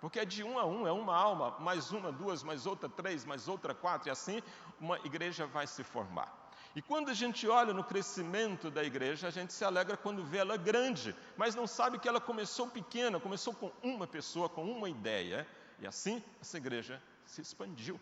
Porque é de 1 a 1, é uma alma, mais 1, 2, mais outra 3, mais outra 4, e assim uma igreja vai se formar. E quando a gente olha no crescimento da igreja, a gente se alegra quando vê ela grande, mas não sabe que ela começou pequena, começou com uma pessoa, com uma ideia, e assim essa igreja se expandiu.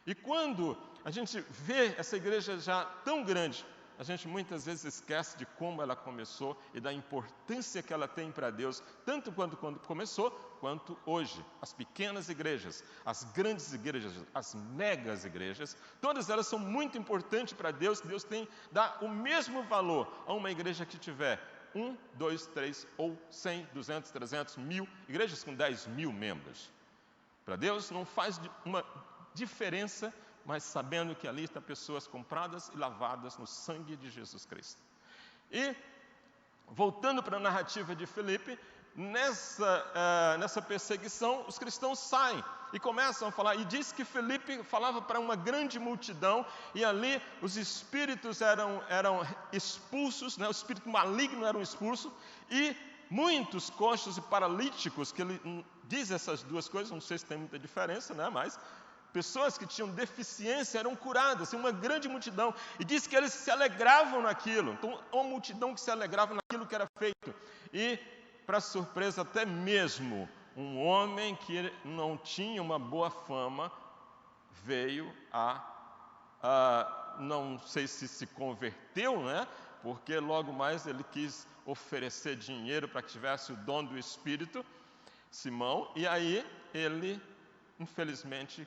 E quando a gente vê essa igreja já tão grande, a gente muitas vezes esquece de como ela começou e da importância que ela tem para Deus, tanto quando começou, quanto hoje. As pequenas igrejas, as grandes igrejas, as megas igrejas, todas elas são muito importantes para Deus. Deus dá o mesmo valor a uma igreja que tiver 1, 2, 3 ou 100, 200, 300, 1000, igrejas com 10.000 membros. Para Deus não faz uma diferença, mas sabendo que ali estão pessoas compradas e lavadas no sangue de Jesus Cristo. E, voltando para a narrativa de Filipe, nessa perseguição, os cristãos saem e começam a falar, e diz que Filipe falava para uma grande multidão, e ali os espíritos eram expulsos, né? O espírito maligno era expulso, e muitos coxos e paralíticos, que ele diz essas duas coisas, não sei se tem muita diferença, né? Mas pessoas que tinham deficiência eram curadas, uma grande multidão. E diz que eles se alegravam naquilo. Então, uma multidão que se alegrava naquilo que era feito. E, para surpresa até mesmo, um homem que não tinha uma boa fama, veio não sei se converteu, né? Porque logo mais ele quis oferecer dinheiro para que tivesse o dom do Espírito, Simão, e aí ele infelizmente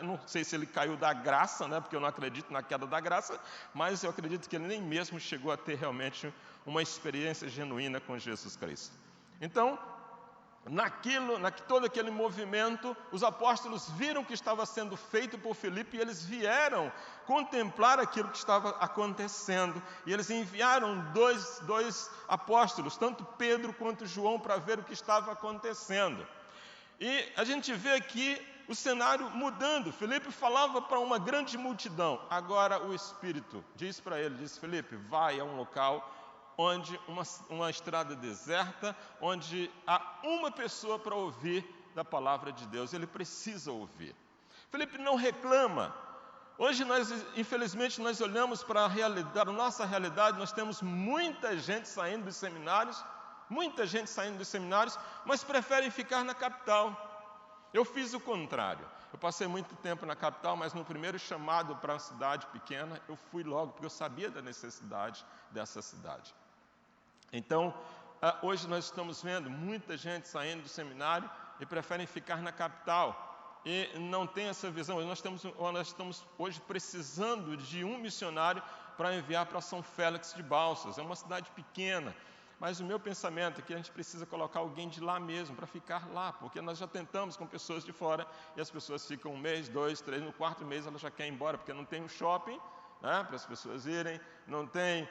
não sei se ele caiu da graça, né? Porque eu não acredito na queda da graça, mas eu acredito que ele nem mesmo chegou a ter realmente uma experiência genuína com Jesus Cristo. Então, todo aquele movimento, os apóstolos viram o que estava sendo feito por Filipe e eles vieram contemplar aquilo que estava acontecendo. E eles enviaram dois apóstolos, tanto Pedro quanto João, para ver o que estava acontecendo. E a gente vê aqui o cenário mudando. Filipe falava para uma grande multidão. Agora o Espírito diz para ele, diz: Filipe, vai a um local onde uma estrada deserta, onde há uma pessoa para ouvir da palavra de Deus. Ele precisa ouvir. Filipe não reclama. Hoje infelizmente, nós olhamos para a nossa realidade, nós temos muita gente saindo dos seminários, mas preferem ficar na capital. Eu fiz o contrário. Eu passei muito tempo na capital, mas no primeiro chamado para uma cidade pequena, eu fui logo, porque eu sabia da necessidade dessa cidade. Então, hoje nós estamos vendo muita gente saindo do seminário e preferem ficar na capital. E não tem essa visão. Nós estamos hoje precisando de um missionário para enviar para São Félix de Balsas. É uma cidade pequena. Mas o meu pensamento é que a gente precisa colocar alguém de lá mesmo, para ficar lá, porque nós já tentamos com pessoas de fora, e as pessoas ficam 1 mês, 2, 3, no 4º mês elas já querem ir embora, porque não tem um shopping, né, para as pessoas irem, não tem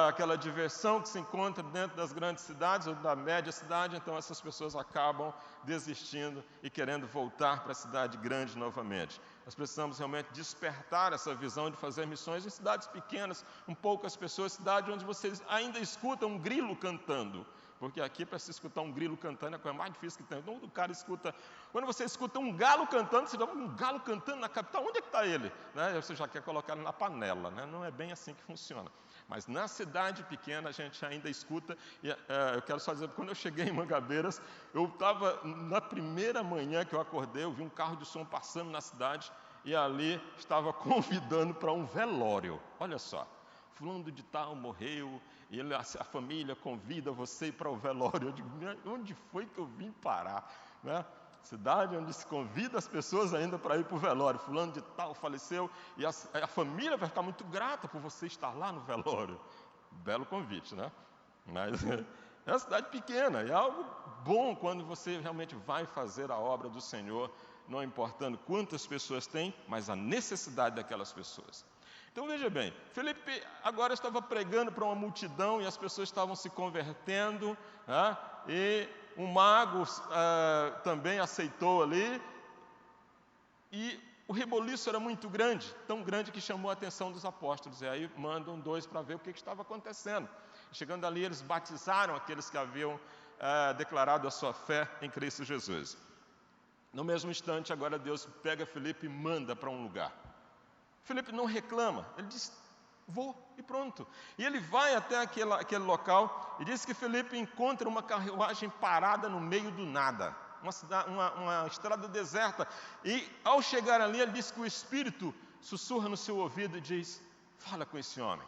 aquela diversão que se encontra dentro das grandes cidades, ou da média cidade, então essas pessoas acabam desistindo e querendo voltar para a cidade grande novamente. Nós precisamos realmente despertar essa visão de fazer missões em cidades pequenas, com poucas pessoas, cidade onde vocês ainda escutam um grilo cantando, porque aqui para se escutar um grilo cantando é a coisa mais difícil que tem. Então o cara escuta, quando você escuta um galo cantando, você dá um galo cantando na capital, onde é que está ele? Né? Você já quer colocar na panela, né? Não é bem assim que funciona. Mas na cidade pequena a gente ainda escuta, e eu quero só dizer, quando eu cheguei em Mangabeiras, eu estava, na primeira manhã que eu acordei, eu vi um carro de som passando na cidade, e ali estava convidando para um velório. Olha só, fulano de tal morreu, e a família convida você para o velório. Eu digo, onde foi que eu vim parar? Né? Cidade onde se convida as pessoas ainda para ir para o velório. Fulano de tal faleceu e a família vai ficar muito grata por você estar lá no velório. Belo convite, né? Mas é uma cidade pequena, é algo bom quando você realmente vai fazer a obra do Senhor, não importando quantas pessoas tem, mas a necessidade daquelas pessoas. Então veja bem, Filipe agora estava pregando para uma multidão e as pessoas estavam se convertendo, né? E um mago também aceitou ali, e o reboliço era muito grande, tão grande que chamou a atenção dos apóstolos, e aí mandam 2 para ver o que estava acontecendo. Chegando ali, eles batizaram aqueles que haviam declarado a sua fé em Cristo Jesus. No mesmo instante, agora Deus pega Filipe e manda para um lugar. Filipe não reclama, ele diz: vou, e pronto. E ele vai até aquele local, e diz que Filipe encontra uma carruagem parada no meio do nada, uma estrada deserta, e ao chegar ali, ele diz que o Espírito sussurra no seu ouvido e diz: fala com esse homem.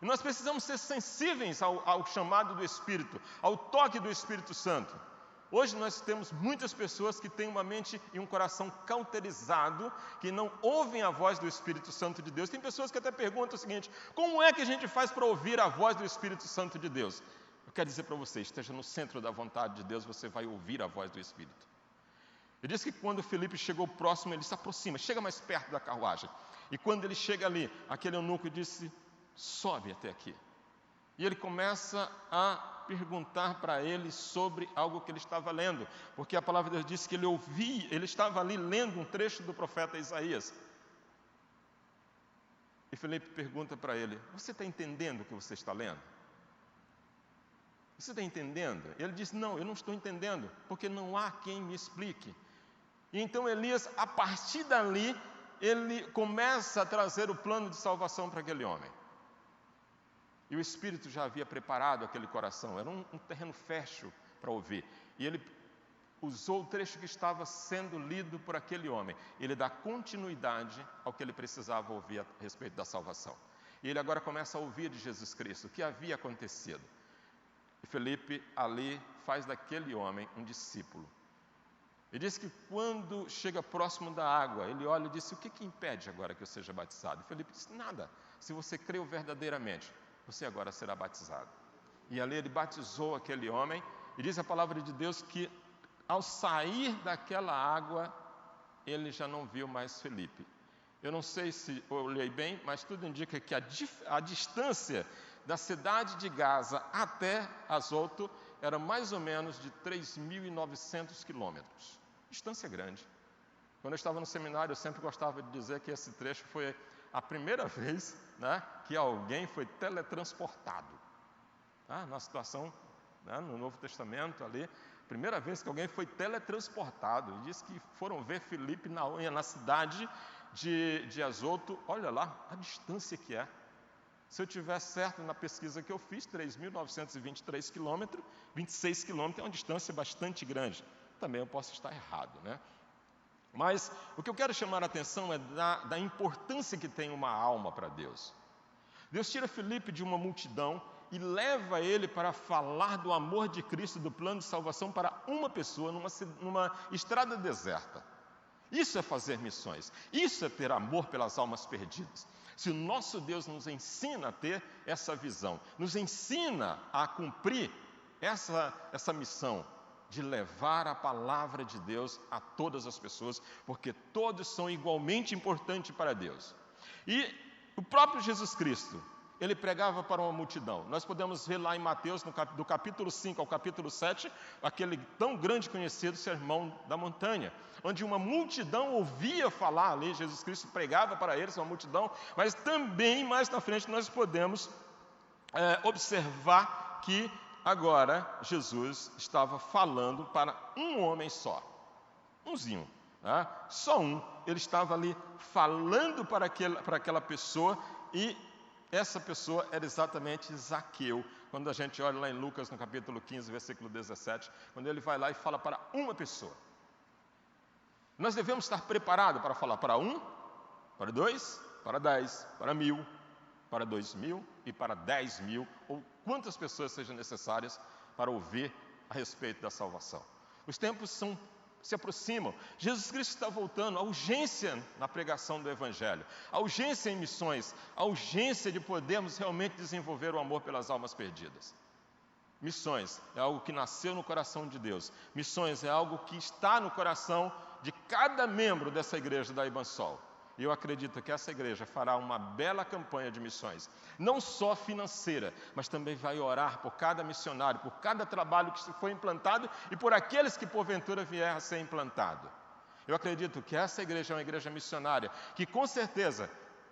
E nós precisamos ser sensíveis ao chamado do Espírito, ao toque do Espírito Santo. Hoje nós temos muitas pessoas que têm uma mente e um coração cauterizado, que não ouvem a voz do Espírito Santo de Deus. Tem pessoas que até perguntam o seguinte: como é que a gente faz para ouvir a voz do Espírito Santo de Deus? Eu quero dizer para você, esteja no centro da vontade de Deus, você vai ouvir a voz do Espírito. Ele diz que quando Filipe chegou próximo, ele se aproxima, chega mais perto da carruagem. E quando ele chega ali, aquele eunuco disse: sobe até aqui. E ele começa a perguntar para ele sobre algo que ele estava lendo, porque a palavra de Deus diz que ele estava ali lendo um trecho do profeta Isaías. E Filipe pergunta para ele: você está entendendo o que você está lendo? Você está entendendo? Ele diz: não, eu não estou entendendo, porque não há quem me explique. E então Elias, a partir dali, ele começa a trazer o plano de salvação para aquele homem. E o Espírito já havia preparado aquele coração, era um terreno fértil para ouvir. E ele usou o trecho que estava sendo lido por aquele homem. Ele dá continuidade ao que ele precisava ouvir a respeito da salvação. E ele agora começa a ouvir de Jesus Cristo, o que havia acontecido. E Filipe ali faz daquele homem um discípulo. Ele diz que quando chega próximo da água, ele olha e diz: o que impede agora que eu seja batizado? E Filipe diz: nada, se você creu verdadeiramente, você agora será batizado. E ali ele batizou aquele homem, e diz a palavra de Deus que ao sair daquela água, ele já não viu mais Filipe. Eu não sei se eu olhei bem, mas tudo indica que a distância da cidade de Gaza até Azoto era mais ou menos de 3.900 quilômetros. Distância grande. Quando eu estava no seminário, eu sempre gostava de dizer que esse trecho foi a primeira vez, né, que alguém foi teletransportado. Na situação, né, no Novo Testamento ali, primeira vez que alguém foi teletransportado. E diz que foram ver Filipe na cidade de Azoto. Olha lá a distância que é. Se eu tiver certo na pesquisa que eu fiz, 3.923 quilômetros, 26 quilômetros é uma distância bastante grande. Também eu posso estar errado, né? Mas o que eu quero chamar a atenção é da importância que tem uma alma para Deus. Deus tira Filipe de uma multidão e leva ele para falar do amor de Cristo, do plano de salvação para uma pessoa numa estrada deserta. Isso é fazer missões, isso é ter amor pelas almas perdidas. Se o nosso Deus nos ensina a ter essa visão, nos ensina a cumprir essa missão de levar a palavra de Deus a todas as pessoas, porque todos são igualmente importantes para Deus. E o próprio Jesus Cristo, ele pregava para uma multidão. Nós podemos ver lá em Mateus, do capítulo 5 ao capítulo 7, aquele tão grande conhecido Sermão da Montanha, onde uma multidão ouvia falar ali, Jesus Cristo pregava para eles, uma multidão, mas também mais na frente nós podemos observar que agora Jesus estava falando para um homem só, umzinho, né? Só um. Ele estava ali falando para aquela pessoa, e essa pessoa era exatamente Zaqueu. Quando a gente olha lá em Lucas, no capítulo 15, versículo 17, quando ele vai lá e fala para uma pessoa. Nós devemos estar preparados para falar para um, para dois, para 10, para 1.000, para 2.000 e para 10.000, ou quantas pessoas sejam necessárias para ouvir a respeito da salvação. Os tempos se aproximam. Jesus Cristo está voltando. A urgência na pregação do Evangelho, a urgência em missões, a urgência de podermos realmente desenvolver o amor pelas almas perdidas. Missões é algo que nasceu no coração de Deus. Missões é algo que está no coração de cada membro dessa igreja da Ibansol. E eu acredito que essa igreja fará uma bela campanha de missões, não só financeira, mas também vai orar por cada missionário, por cada trabalho que foi implantado e por aqueles que porventura vier a ser implantado. Eu acredito que essa igreja é uma igreja missionária, que com certeza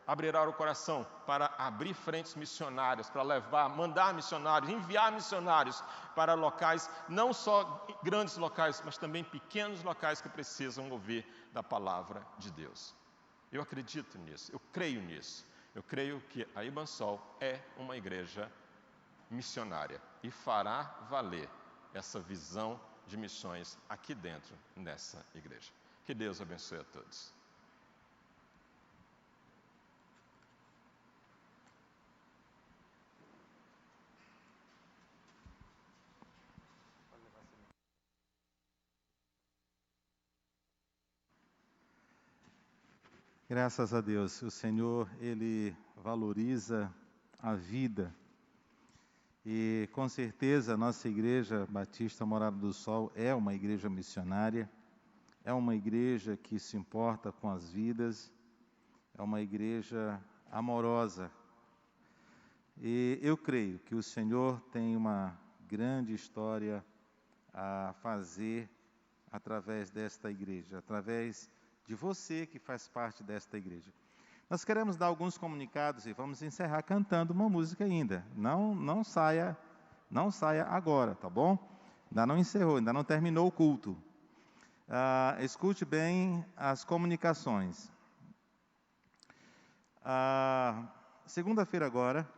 abrirá o coração para abrir frentes missionárias, para mandar missionários, enviar missionários para locais, não só grandes locais, mas também pequenos locais que precisam ouvir da palavra de Deus. Eu acredito nisso, eu creio nisso. Eu creio que a Ibansol é uma igreja missionária e fará valer essa visão de missões aqui dentro, nessa igreja. Que Deus abençoe a todos. Graças a Deus, o Senhor, Ele valoriza a vida. E com certeza a nossa igreja Batista Morada do Sol é uma igreja missionária, é uma igreja que se importa com as vidas, é uma igreja amorosa. E eu creio que o Senhor tem uma grande história a fazer através desta igreja, através de você que faz parte desta igreja. Nós queremos dar alguns comunicados e vamos encerrar cantando uma música ainda. Não saia agora, tá bom? Ainda não encerrou, ainda não terminou o culto. Escute bem as comunicações. Segunda-feira agora,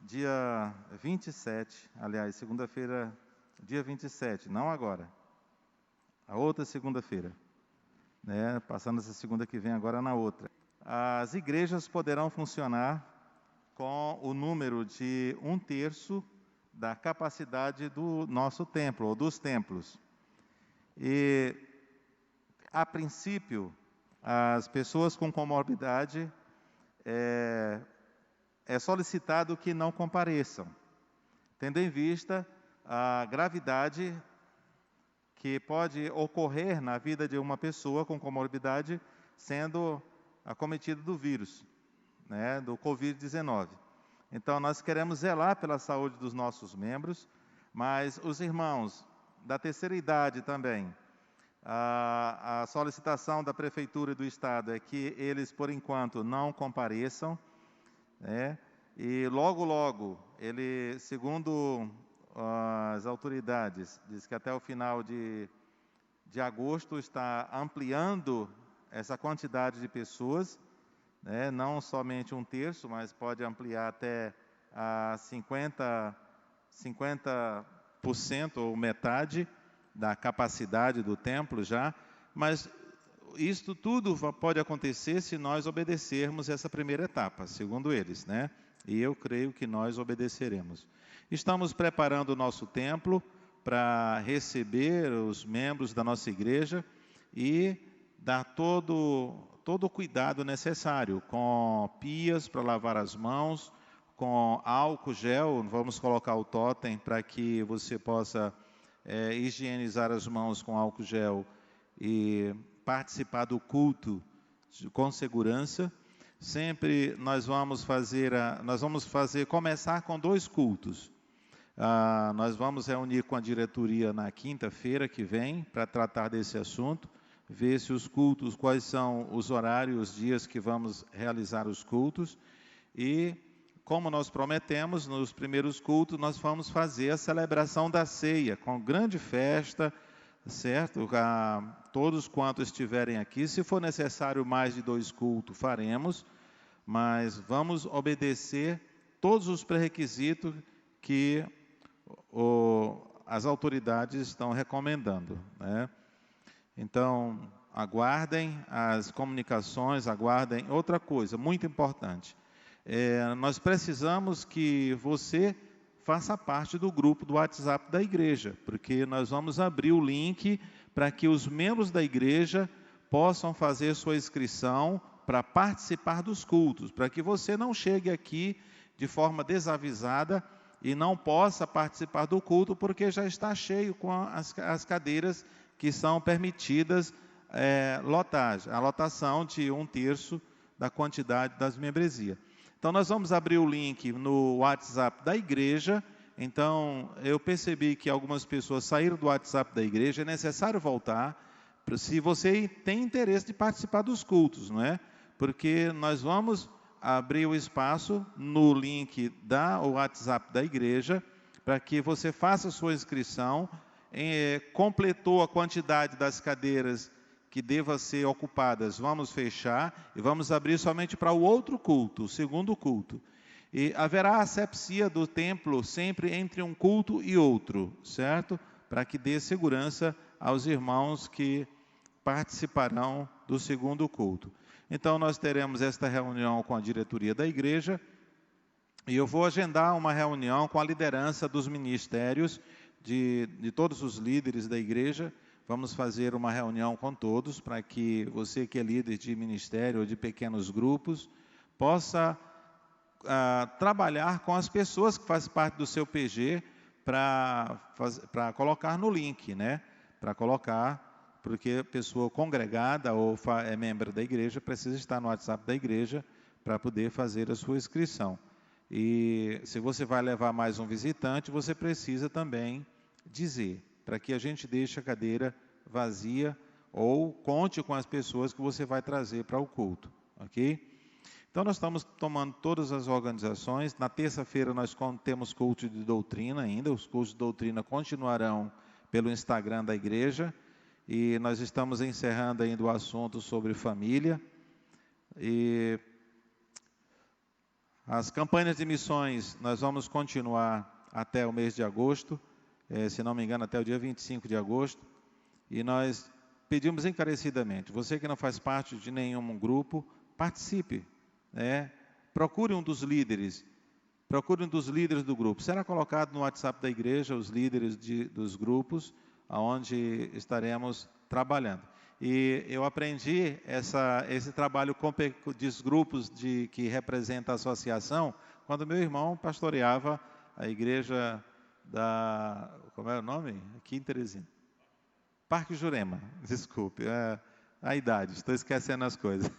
dia 27, aliás, segunda-feira, dia 27, não agora, a outra segunda-feira. Passando essa segunda que vem agora na outra. As igrejas poderão funcionar com o número de 1/3 da capacidade do nosso templo, ou dos templos. E, a princípio, as pessoas com comorbidade é solicitado que não compareçam, tendo em vista a gravidade que pode ocorrer na vida de uma pessoa com comorbidade sendo acometida do vírus, né, do Covid-19. Então, nós queremos zelar pela saúde dos nossos membros, mas os irmãos da terceira idade também, a solicitação da Prefeitura e do Estado é que eles, por enquanto, não compareçam, né? E logo, logo, ele, segundo as autoridades, diz que até o final de agosto está ampliando essa quantidade de pessoas, né? Não somente 1/3, mas pode ampliar até a 50% ou metade da capacidade do templo já, mas isto tudo pode acontecer se nós obedecermos essa primeira etapa, segundo eles, né? E eu creio que nós obedeceremos. Estamos preparando o nosso templo para receber os membros da nossa igreja e dar todo o cuidado necessário, com pias para lavar as mãos, com álcool gel, vamos colocar o totem para que você possa higienizar as mãos com álcool gel e participar do culto com segurança. Sempre nós vamos começar com 2 cultos. Nós vamos reunir com a diretoria na quinta-feira que vem para tratar desse assunto, ver se os cultos, quais são os horários, os dias que vamos realizar os cultos. E, como nós prometemos, nos primeiros cultos, nós vamos fazer a celebração da ceia, com grande festa, certo? Todos quantos estiverem aqui, se for necessário mais de 2 cultos, faremos, mas vamos obedecer todos os pré-requisitos que as autoridades estão recomendando, né? Então, aguardem as comunicações, aguardem outra coisa muito importante. Nós precisamos que você faça parte do grupo do WhatsApp da igreja, porque nós vamos abrir o link para que os membros da igreja possam fazer sua inscrição para participar dos cultos, para que você não chegue aqui de forma desavisada e não possa participar do culto, porque já está cheio com as cadeiras que são permitidas a lotação de 1/3 da quantidade das membresias. Então, nós vamos abrir o link no WhatsApp da igreja. Então, eu percebi que algumas pessoas saíram do WhatsApp da igreja, é necessário voltar, se você tem interesse de participar dos cultos, não é? Porque nós vamos abrir o espaço no link do WhatsApp da igreja, para que você faça a sua inscrição, completou a quantidade das cadeiras que deva ser ocupadas, vamos fechar e vamos abrir somente para o outro culto, o segundo culto. E haverá asepsia do templo sempre entre um culto e outro, certo? Para que dê segurança aos irmãos que participarão do segundo culto. Então, nós teremos esta reunião com a diretoria da igreja e eu vou agendar uma reunião com a liderança dos ministérios de todos os líderes da igreja. Vamos fazer uma reunião com todos para que você que é líder de ministério ou de pequenos grupos possa trabalhar com as pessoas que fazem parte do seu PG para colocar no link, né? Para colocar, porque a pessoa congregada ou é membro da igreja precisa estar no WhatsApp da igreja para poder fazer a sua inscrição. E se você vai levar mais um visitante, você precisa também dizer, para que a gente deixe a cadeira vazia ou conte com as pessoas que você vai trazer para o culto, ok? Então, nós estamos tomando todas as organizações. Na terça-feira nós temos culto de doutrina ainda, os cultos de doutrina continuarão pelo Instagram da igreja, e nós estamos encerrando ainda o assunto sobre família. E as campanhas de missões nós vamos continuar até o mês de agosto, se não me engano, até o dia 25 de agosto, e nós pedimos encarecidamente, você que não faz parte de nenhum grupo, participe, né? Procure um dos líderes do grupo. Será colocado no WhatsApp da igreja os líderes dos grupos, onde estaremos trabalhando. E eu aprendi esse trabalho dos grupos que representa a associação, quando meu irmão pastoreava a igreja como é o nome? Aqui em Teresina. Parque Jurema, desculpe, a idade, estou esquecendo as coisas.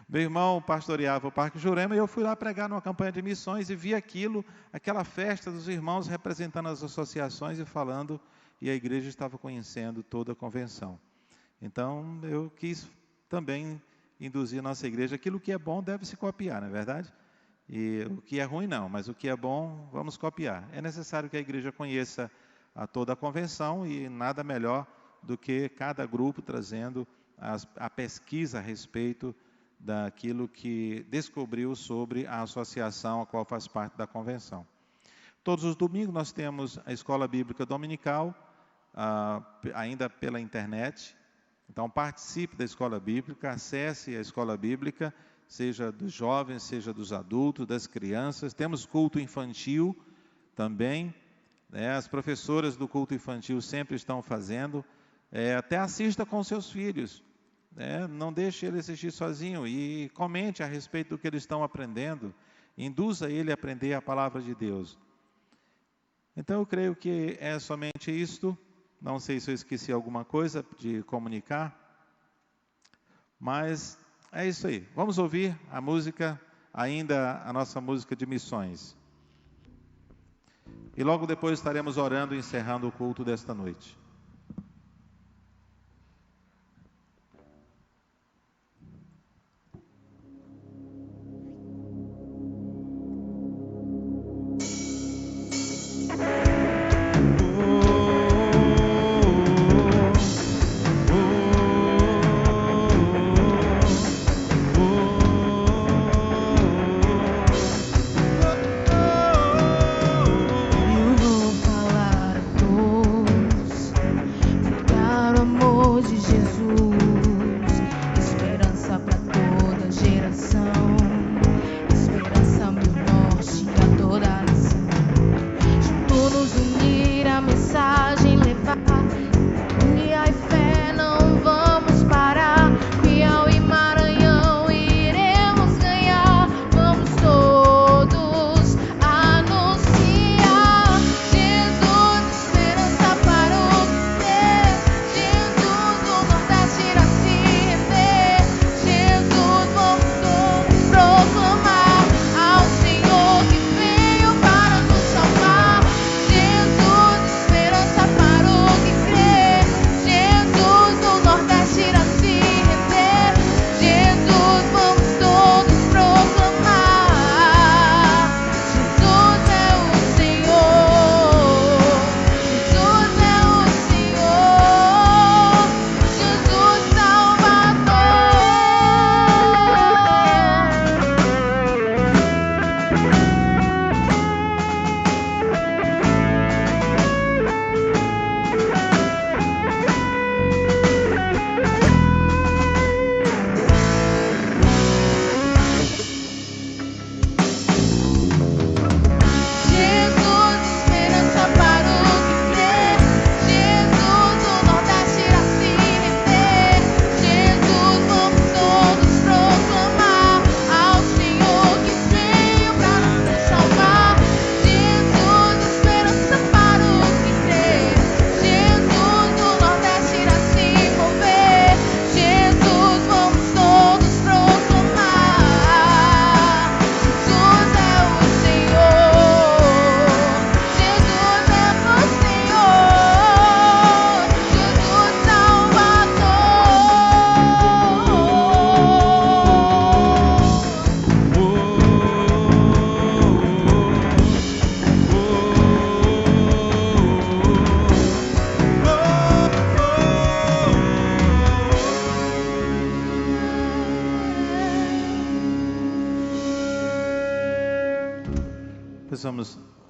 Meu irmão pastoreava o Parque Jurema e eu fui lá pregar numa campanha de missões e vi aquela festa dos irmãos representando as associações e falando, e a igreja estava conhecendo toda a convenção. Então, eu quis também induzir a nossa igreja, aquilo que é bom deve se copiar, não é verdade? E o que é ruim não, mas o que é bom, vamos copiar. É necessário que a igreja conheça a toda a convenção e nada melhor do que cada grupo trazendo a pesquisa a respeito daquilo que descobriu sobre a associação a qual faz parte da convenção. Todos os domingos nós temos a escola bíblica dominical, ainda pela internet. Então participe da escola bíblica, acesse a escola bíblica, seja dos jovens, seja dos adultos, das crianças. Temos culto infantil também, né? As professoras do culto infantil sempre estão fazendo. Até assista com seus filhos, né? Não deixe ele assistir sozinho e comente a respeito do que eles estão aprendendo. Induza ele a aprender a palavra de Deus. Então eu creio que é somente isto. Não sei se eu esqueci alguma coisa de comunicar, mas é isso aí. Vamos ouvir a música, ainda a nossa música de missões. E logo depois estaremos orando e encerrando o culto desta noite.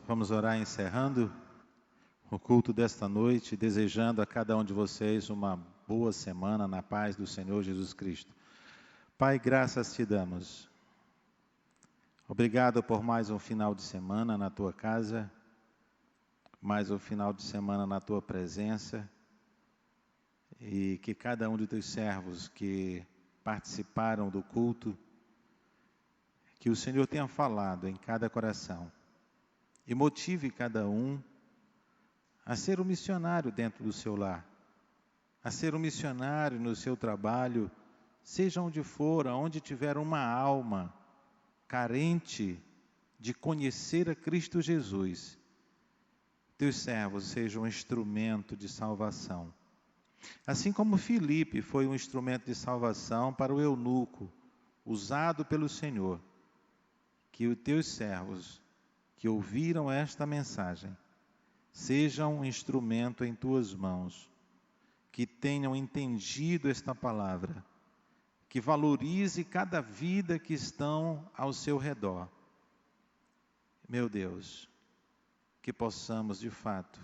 Vamos orar encerrando o culto desta noite, desejando a cada um de vocês uma boa semana na paz do Senhor Jesus Cristo. Pai, graças te damos. Obrigado por mais um final de semana na tua casa, mais um final de semana na tua presença, e que cada um de teus servos que participaram do culto, que o Senhor tenha falado em cada coração e motive cada um a ser um missionário dentro do seu lar, a ser um missionário no seu trabalho, seja onde for, aonde tiver uma alma carente de conhecer a Cristo Jesus, teus servos sejam um instrumento de salvação. Assim como Filipe foi um instrumento de salvação para o eunuco, usado pelo Senhor, que os teus servos que ouviram esta mensagem sejam um instrumento em tuas mãos, que tenham entendido esta palavra, que valorize cada vida que estão ao seu redor. Meu Deus, que possamos de fato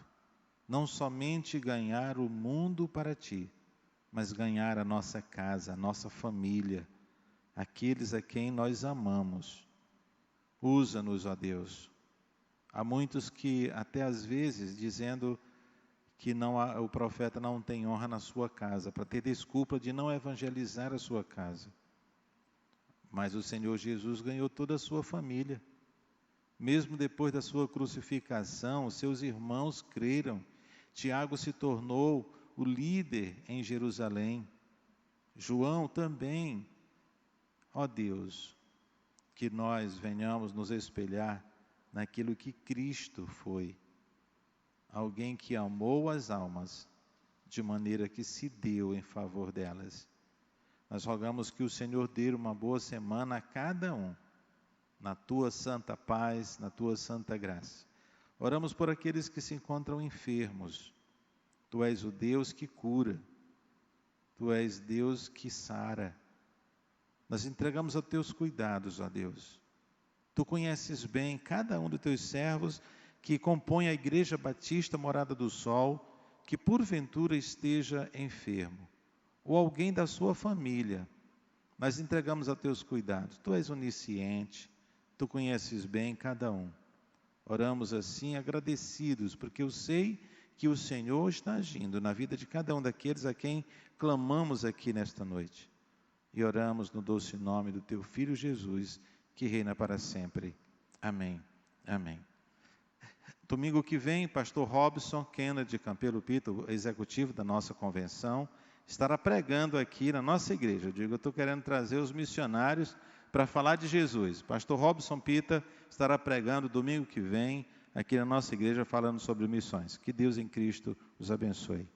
não somente ganhar o mundo para Ti, mas ganhar a nossa casa, a nossa família, aqueles a quem nós amamos. Usa-nos, ó Deus. Há muitos que até às vezes dizendo que o profeta não tem honra na sua casa, para ter desculpa de não evangelizar a sua casa. Mas o Senhor Jesus ganhou toda a sua família. Mesmo depois da sua crucificação, seus irmãos creram. Tiago se tornou o líder em Jerusalém. João também. Ó Deus, que nós venhamos nos espelhar naquilo que Cristo foi. Alguém que amou as almas, de maneira que se deu em favor delas. Nós rogamos que o Senhor dê uma boa semana a cada um, na Tua santa paz, na Tua santa graça. Oramos por aqueles que se encontram enfermos. Tu és o Deus que cura. Tu és Deus que sara. Nós entregamos aos Teus cuidados, ó Deus. Tu conheces bem cada um dos Teus servos que compõe a Igreja Batista Morada do Sol, que porventura esteja enfermo, ou alguém da sua família. Nós entregamos a Teus cuidados. Tu és onisciente, Tu conheces bem cada um. Oramos assim agradecidos, porque eu sei que o Senhor está agindo na vida de cada um daqueles a quem clamamos aqui nesta noite. E oramos no doce nome do Teu Filho Jesus, que reina para sempre. Amém. Amém. Domingo que vem, pastor Robson Kennedy Campelo Pito, executivo da nossa convenção, estará pregando aqui na nossa igreja. Eu estou querendo trazer os missionários para falar de Jesus. Pastor Robson Pita estará pregando domingo que vem aqui na nossa igreja falando sobre missões. Que Deus em Cristo os abençoe.